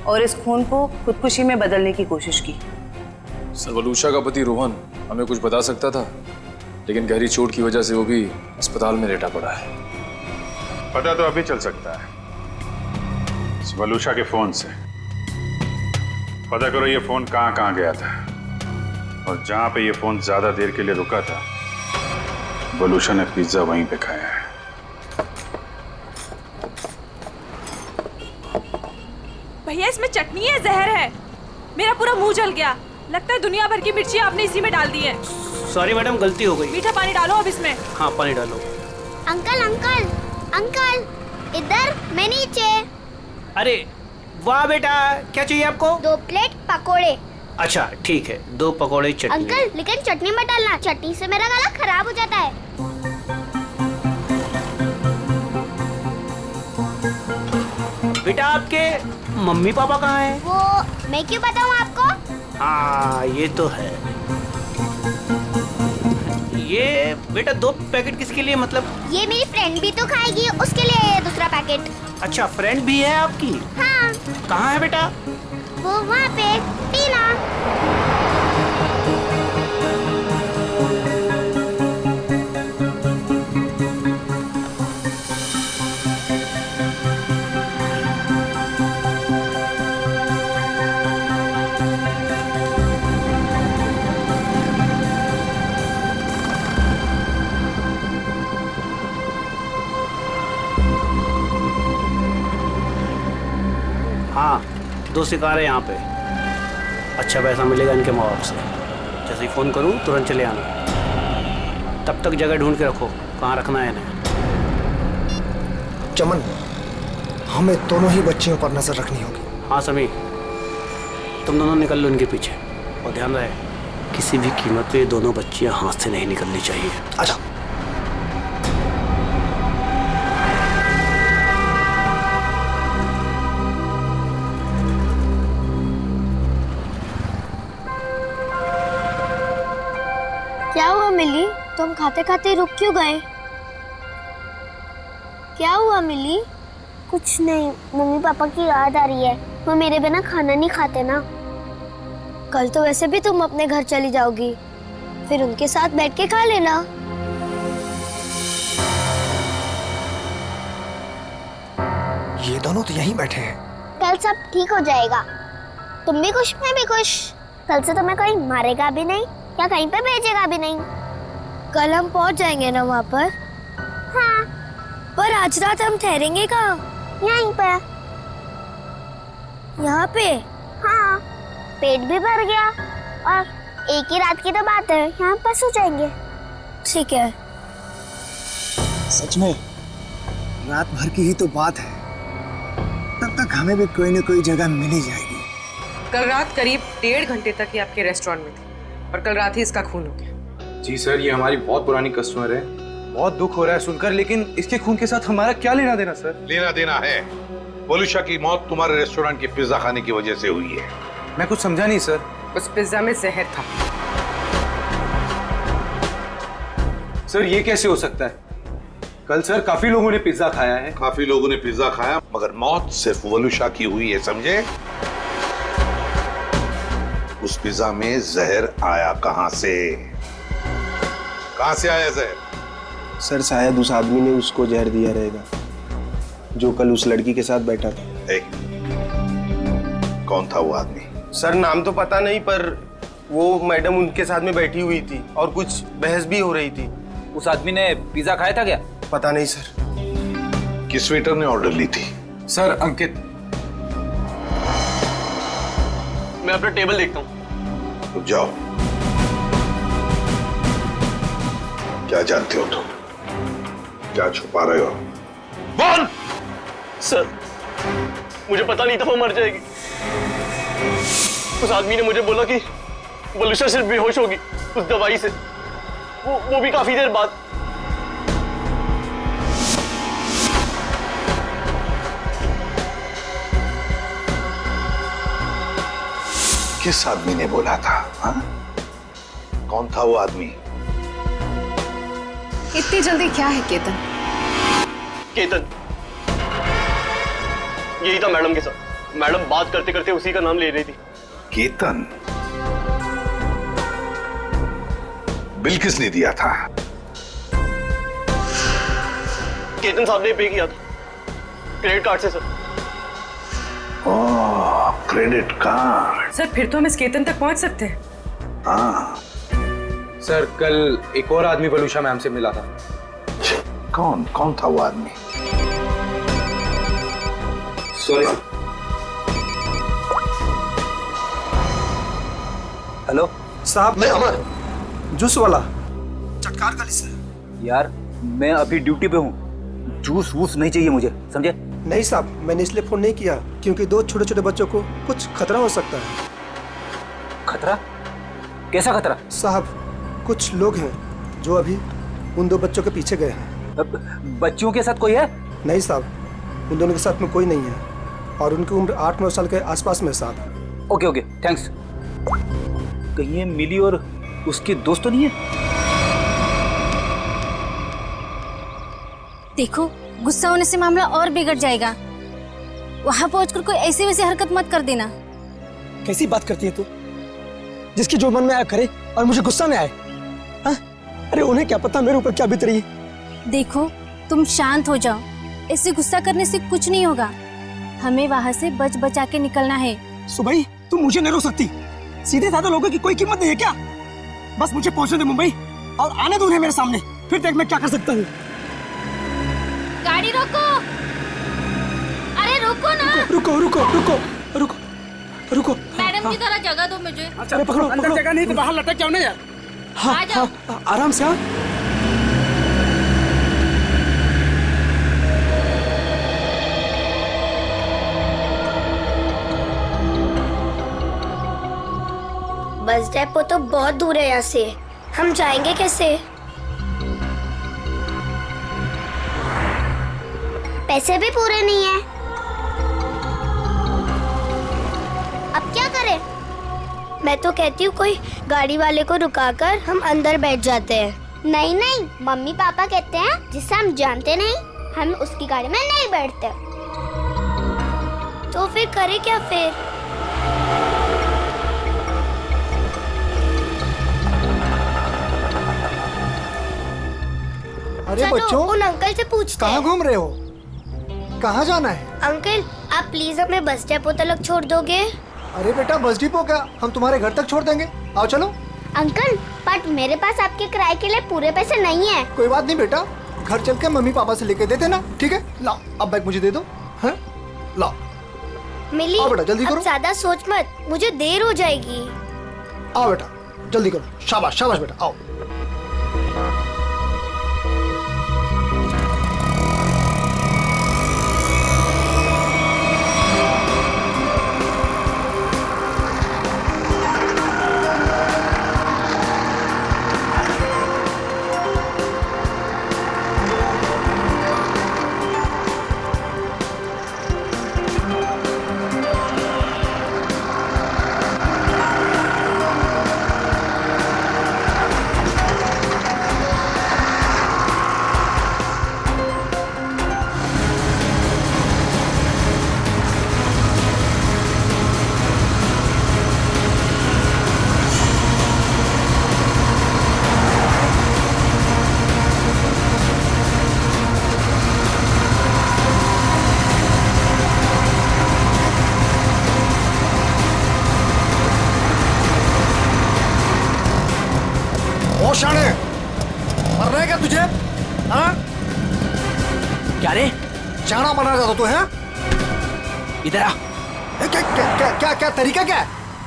और इस खून को खुदकुशी में बदलने की कोशिश की। सर वलूशा का पति रोहन हमें कुछ बता सकता था, लेकिन गहरी चोट की वजह से वो भी अस्पताल में लेटा पड़ा है। पता तो अभी चल सकता है इस वलूशा के फोन से। पता करो ये फोन कहाँ कहाँ गया था और जहां पे ये फोन ज्यादा देर के लिए रुका था वलूशा ने पिज्जा वहीं पे खाया है। भैया इसमें चटनी है, जहर है। मेरा पूरा मुंह जल गया। लगता है दुनिया भर की मिर्ची आपने इसी में डाल दी है। सॉरी मैडम, गलती हो गई। मीठा पानी डालो अब इसमें। हाँ पानी डालो। अंकल अंकल अंकल, इधर, मैं नीचे। अरे वाह बेटा, क्या चाहिए आपको? 2 प्लेट पकोड़े। अच्छा ठीक है, 2 पकोड़े चटनी। अंकल लेकिन चटनी मत डालना, चटनी से मेरा गला खराब हो जाता है। बेटा आपके मम्मी पापा कहाँ हैं? वो मैं क्यों बताऊँ आपको? हाँ ये तो है। ये बेटा 2 पैकेट किसके लिए, मतलब? ये मेरी फ्रेंड भी तो खाएगी, उसके लिए ये दूसरा पैकेट। अच्छा फ्रेंड भी है आपकी? हाँ। कहाँ है बेटा? वो वहाँ पे, टीना। हाँ 2 शिकार है यहाँ पे। अच्छा पैसा मिलेगा इनके माँ बाप से। जैसे ही फ़ोन करूँ तुरंत चले आना। तब तक जगह ढूंढ के रखो कहाँ रखना है इन्हें। चमन, हमें दोनों ही बच्चियों पर नजर रखनी होगी। हाँ समी, तुम दोनों निकल लो इनके पीछे और ध्यान रहे किसी भी कीमत पे ये दोनों बच्चियाँ हाथ से नहीं निकलनी चाहिए। अच्छा। क्या हुआ मिली, तुम खाते खाते रुक क्यों गए? क्या हुआ मिली? कुछ नहीं, मम्मी पापा की याद आ रही है। वो मेरे बिना खाना नहीं खाते ना। कल तो वैसे भी तुम अपने घर चली जाओगी, फिर उनके साथ बैठ के खा लेना। ये दोनों तो यहीं बैठे हैं। कल सब ठीक हो जाएगा। तुम भी खुश, मैं भी खुश। कल से तुम्हें कोई मारेगा भी नहीं या कहीं पे भेजेगा भी नहीं। कल हम पहुंच जाएंगे ना वहाँ पर? हाँ। पर आज रात हम ठहरेंगे कहाँ? यहीं पे। यहाँ पे? हाँ। पेट भी भर गया और एक ही रात की तो बात है, यहाँ पर सो जाएंगे। ठीक है। सच में रात भर की ही तो बात है, तब तक हमें भी कोई न कोई जगह मिल ही जाएगी। कल रात करीब 1.5 घंटे तक ये आपके रेस्टोरेंट में थी और कल रात ही इसका खून हो गया। जी सर, ये हमारी बहुत पुरानी कस्टमर है। बहुत दुख हो रहा है सुनकर, लेकिन इसके खून के साथ हमारा क्या लेना देना सर? लेना देना है। वलूशा की मौत तुम्हारे रेस्टोरेंट की पिज्जा खाने की वजह से हुई है। मैं कुछ समझा नहीं सर। उस पिज्जा में जहर था। सर ये कैसे हो सकता है? कल सर काफी लोगों ने पिज्जा खाया है। काफी लोगों ने पिज्जा खाया, मगर मौत सिर्फ वलूशा की हुई है, समझे? उस पिज्जा में जहर आया कहां से? कहां से आया जहर? सर शायद उस आदमी ने उसको जहर दिया रहेगा जो कल उस लड़की के साथ बैठा था। कौन था वो आदमी? सर नाम तो पता नहीं, पर वो मैडम उनके साथ में बैठी हुई थी और कुछ बहस भी हो रही थी। उस आदमी ने पिज्जा खाया था क्या? पता नहीं सर। किस वेटर ने ऑर्डर ली थी? सर अंकित। मैं अपना टेबल देखता हूँ। तो जाओ। क्या जानते हो तुम? क्या छुपा रहे हो? बोल! सर मुझे पता नहीं था वो मर जाएगी। उस आदमी ने मुझे बोला कि वलूशा सिर्फ बेहोश होगी उस दवाई से, वो भी काफी देर बाद। किस आदमी ने बोला था? हा? कौन था वो आदमी? इतनी जल्दी क्या है केतन? केतन यही था मैडम के साथ। मैडम बात करते करते उसी का नाम ले रही थी। केतन? बिल किसने दिया था? केतन साहब ने पे किया था क्रेडिट कार्ड से सर। ओह, क्रेडिट कार्ड। सर फिर तो हम इस केतन तक पहुंच सकते हैं। हाँ सर कल एक और आदमी बलूशा मैम से मिला था। कौन था वो आदमी? सॉरी। हेलो साहब, मैं अमर, जूस वाला, चटकार गली से। यार मैं अभी ड्यूटी पे हूँ, जूस वूस नहीं चाहिए मुझे, समझे? नहीं साहब, मैंने इसलिए फोन नहीं किया क्योंकि 2 छोटे छोटे बच्चों को कुछ खतरा हो सकता है। खतरा? कैसा खतरा? साहब कुछ लोग हैं जो अभी उन 2 बच्चों के पीछे गए हैं। बच्चों के साथ कोई है? नहीं साहब, उन दोनों के साथ में कोई नहीं है और उनकी उम्र 8-9 साल के आसपास में साहब। Okay okay thanks. कहीं ये मिली और उसके दोस्त तो नहीं है? देखो, गुस्सा होने से मामला और बिगड़ जाएगा। वहां पहुंचकर कोई ऐसी वैसी हरकत मत कर देना। कैसी बात करती है तू? जिसकी जो मन में आया करे और मुझे गुस्सा में आए? हाँ? अरे उन्हें क्या पता मेरे ऊपर क्या बीत रही है। देखो, तुम शांत हो जाओ। ऐसे गुस्सा करने से कुछ नहीं होगा। हमें वहां से बच बचा के निकलना है। सुबह तुम मुझे नहीं रोक सकती। सीधे साधे लोगों की कोई कीमत नहीं है क्या? बस मुझे पहुंचने दे मुंबई और आने दो उन्हें मेरे सामने, फिर देख मैं क्या कर सकता हूँ। गाड़ी रोको। अरे रुको ना। रुको रुको रुको रुको रुको। मैडम की तरह जगह दो मुझे। अरे पकड़ो पकड़ो। जगह नहीं तो बाहर लटक जाओ ना यार। हाँ हाँ आराम से। हाँ बस डेपो तो बहुत दूर है यहाँ से। हम जाएंगे कैसे? पैसे भी पूरे नहीं है। अब क्या करें? मैं तो कहती हूँ कोई गाड़ी वाले को रुकाकर हम अंदर बैठ जाते हैं। नहीं नहीं, मम्मी पापा कहते हैं जिसे हम जानते नहीं हम उसकी गाड़ी में नहीं बैठते। तो फिर करें क्या फिर? अरे बच्चों, उन अंकल से पूछते कहाँ घूम रहे हो? कहाँ जाना है? अंकल आप प्लीज हमें बस डेपो तक छोड़ दोगे? अरे बेटा बस डिपो क्या, हम तुम्हारे घर तक छोड़ देंगे। आओ चलो। अंकल बट मेरे पास आपके किराए के लिए पूरे पैसे नहीं है। कोई बात नहीं बेटा, घर चल के मम्मी पापा से लेके दे देना, ठीक है? लाओ अब बैग मुझे दे दो। हैं? लाओ। मिली, आओ बेटा जल्दी करो। ज्यादा सोच मत, मुझे देर हो जाएगी। आओ बेटा जल्दी करो। शाबाश शाबाश बेटा, आओ। शाणे, मर रहा है क्या तुझे? हाँ? क्या रे? शाना बना रहा था तू है? इधर आ। क्या क्या क्या क्या क्या तरीका क्या है?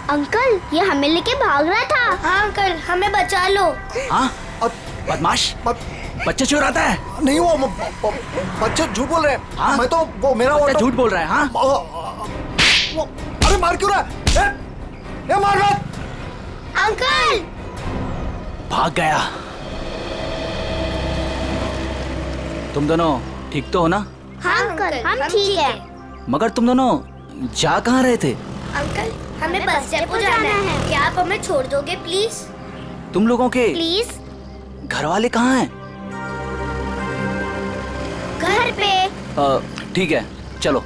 अंकल ये हमें लेके भाग रहा था। हाँ अंकल हमें बचा लो। हाँ? बदमाश, बच्चे चोर आता है? नहीं वो बच्चे झूठ बोल रहे हैं। हाँ? मैं तो वो मेरा बच्चा झूठ बोल रहा है। हाँ? अरे मार क्यों रहा है? मार मत। अंकल भाग गया। तुम दोनों ठीक तो हो ना? हाँ अंकल हम ठीक है। मगर तुम दोनों जा कहाँ रहे थे? अंकल हमें बस डेपो जाना है, क्या आप हमें छोड़ दोगे प्लीज? तुम लोगों के प्लीज। घर वाले कहाँ हैं? घर पे। ठीक है, चलो।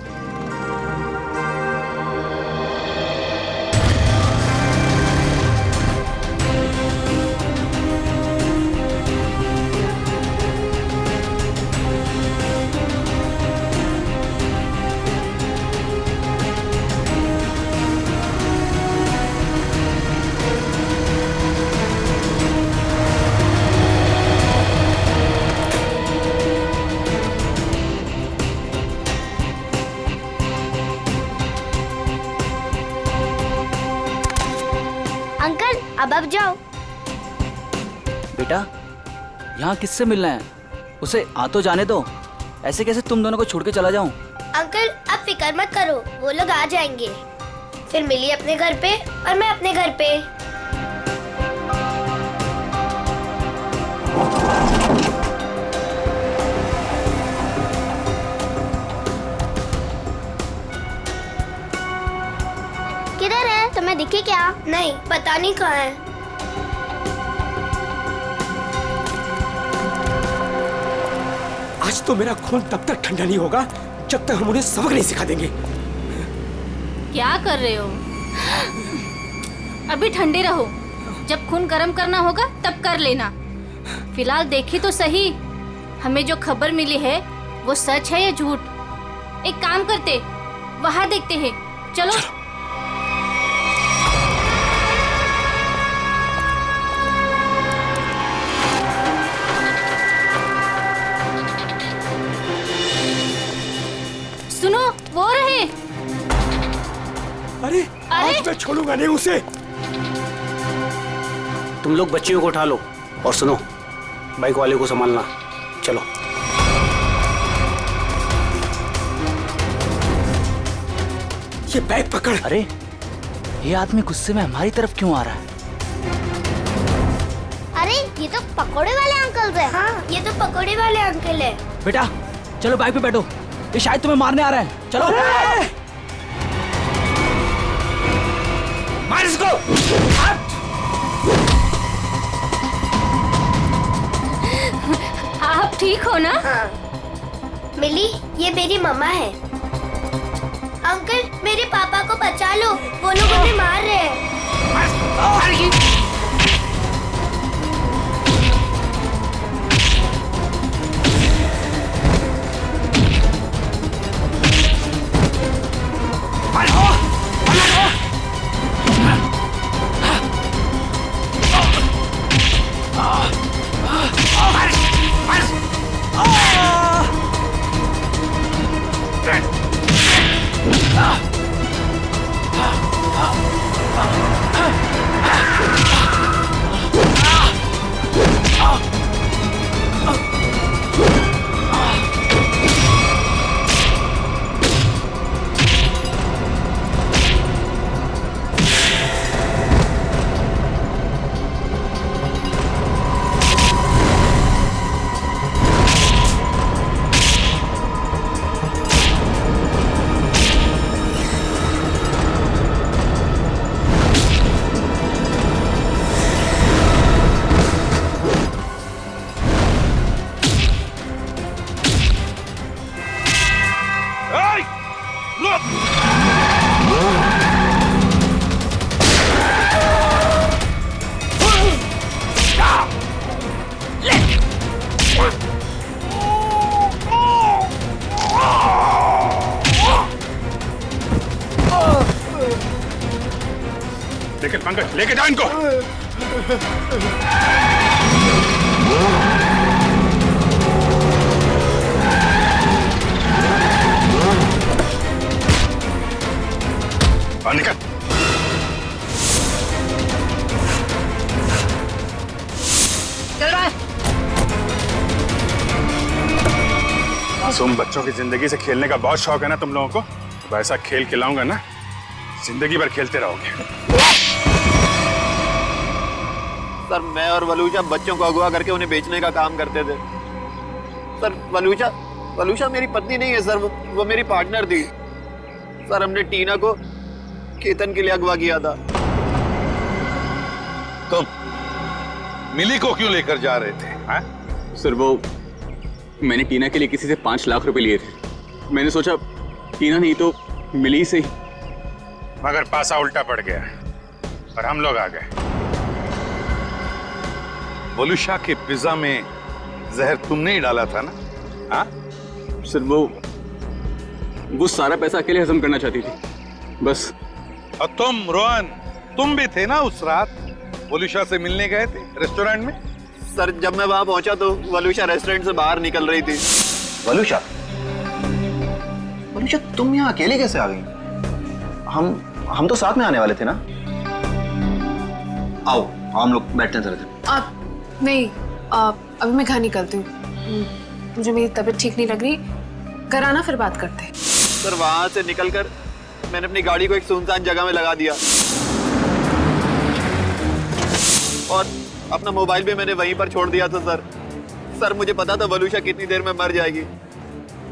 अब जाओ। बेटा, यहाँ किससे मिलना है? उसे आ तो जाने दो। ऐसे कैसे तुम दोनों को छोड़ के चला जाऊं? अंकल आप फिक्र मत करो, वो लोग आ जाएंगे। फिर मिली अपने घर पे और मैं अपने घर पे। किधर है? तुम्हें दिखे क्या? नहीं, पता नहीं कहाँ है। आज तो मेरा खून तब तक ठंडा नहीं होगा जब तक हम उन्हें सबक नहीं सिखा देंगे। क्या कर रहे हो? अभी ठंडे रहो, जब खून गर्म करना होगा तब कर लेना। फिलहाल देखी तो सही, हमें जो खबर मिली है वो सच है या झूठ? एक काम करते, वहां देखते हैं। चलो। सुनो, वो रहे। अरे आज मैं छोड़ूंगा नहीं उसे। तुम लोग बच्चियों को उठा लो और सुनो, बाइक वाले को संभालना। चलो। ये बैग पकड़। अरे ये आदमी गुस्से में हमारी तरफ क्यों आ रहा है? अरे ये तो पकोड़े वाले अंकल है। हाँ, ये तो पकोड़े वाले अंकल है। बेटा चलो बाइक पे बैठो, ये शायद तुम्हें मारने आ रहा है। चलो मार इसको। आप ठीक हो ना? हाँ। मिली, ये मेरी मम्मा है। अंकल मेरे पापा को बचा लो, वो लोग हमें मार रहे हैं। लेकिन पंकज लेके जाओ इनको। निकल। चल रहा है। मासूम बच्चों की जिंदगी से खेलने का बहुत शौक है ना तुम लोगों को? तो ऐसा खेल खिलाऊंगा ना, जिंदगी भर खेलते रहोगे। सर मैं और वलूजा बच्चों को अगवा करके उन्हें बेचने का काम करते थे। सर वलूजा मेरी पत्नी नहीं है सर, वो मेरी पार्टनर थी। सर हमने टीना को केतन के लिए अगवा किया था। तुम मिली को क्यों लेकर जा रहे थे? हा? सर वो मैंने टीना के लिए किसी से 5 लाख रुपए लिए थे। मैंने सोचा टीना नहीं तो मिली से ही। मगर पासा उल्टा पड़ गया और हम लोग आ गए। वलुषा के पिज्जा में जहर तुमने ही डाला था ना? हाँ? सर वो सारा पैसा अकेले हजम करना चाहती थी बस। और तुम रोहन, तुम भी थे ना उस रात? वलुषा से मिलने गए थे रेस्टोरेंट में? सर जब मैं वहां पहुंचा तो वलुषा रेस्टोरेंट से बाहर निकल रही थी। वलुषा तुम यहाँ अकेले कैसे आ गई? हम तो साथ में आने वाले थे ना। आओ हम लोग बैठते हैं जरा। नहीं अभी मैं घर निकलती हूँ, मुझे मेरी तबीयत ठीक नहीं लग रही। घर आना फिर बात करते हैं। सर वहां से निकलकर मैंने अपनी गाड़ी को एक सुनसान जगह में लगा दिया और अपना मोबाइल भी मैंने वहीं पर छोड़ दिया था। सर मुझे पता था वलुषा कितनी देर में मर जाएगी,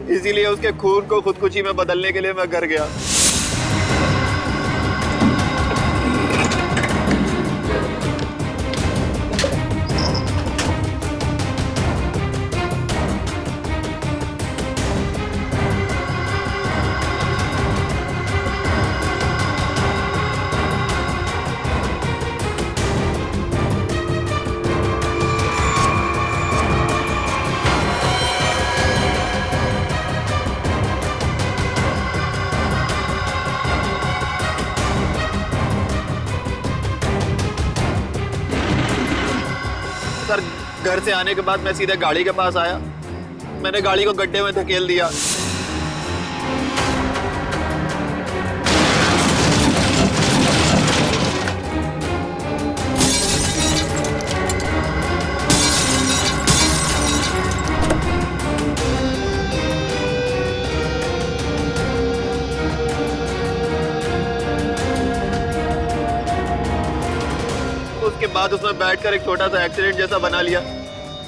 इसीलिए उसके खून को खुदकुशी में बदलने के लिए मैं घर गया। सर घर से आने के बाद मैं सीधे गाड़ी के पास आया। मैंने गाड़ी को गड्ढे में धकेल दिया। उसके बाद उसमें बैठकर एक छोटा सा एक्सीडेंट जैसा बना लिया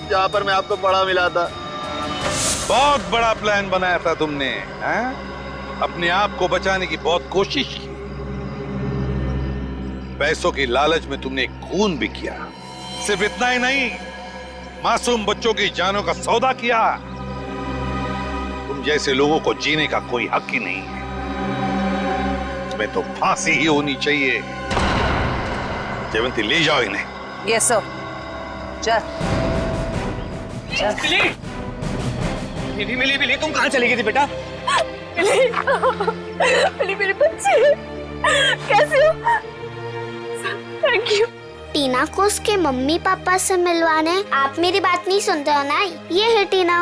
जहां पर मैं आपको पड़ा मिला था। बहुत बड़ा प्लान बनाया था तुमने, हैं? अपने आप को बचाने की बहुत कोशिश की। पैसों की लालच में तुमने खून भी किया। सिर्फ इतना ही नहीं, मासूम बच्चों की जानों का सौदा किया। तुम जैसे लोगों को जीने का कोई हक ही नहीं है। तुम्हें तो फांसी ही होनी चाहिए। जयवंती ले जाओ इन्हें। Yes sir. चल मिली तुम कहाँ चली गई थी बेटा? मिली मेरे बच्चे कैसे हो? Thank you. टीना को उसके मम्मी पापा से मिलवाने। आप मेरी बात नहीं सुनते हो ना? ये है टीना।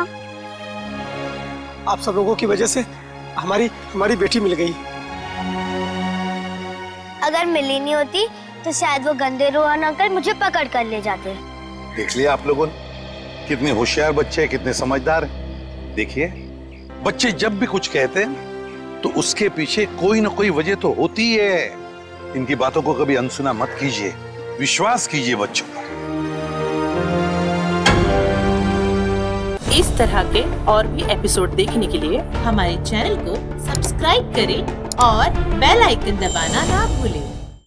आप सब लोगों की वजह से हमारी बेटी मिल गई। अगर मिली नहीं होती तो शायद वो गंदे रोहन अंकल मुझे पकड़ कर ले जाते। देख लिया आप लोगों ने, कितने होशियार बच्चे हैं, कितने समझदार हैं। देखिए, बच्चे जब भी कुछ कहते हैं तो उसके पीछे कोई ना कोई वजह तो होती है। इनकी बातों को कभी अनसुना मत कीजिए, विश्वास कीजिए बच्चों पर। इस तरह के और भी एपिसोड देखने के लिए हमारे चैनल को सब्सक्राइब करें और बेल आइकन दबाना ना भूलें।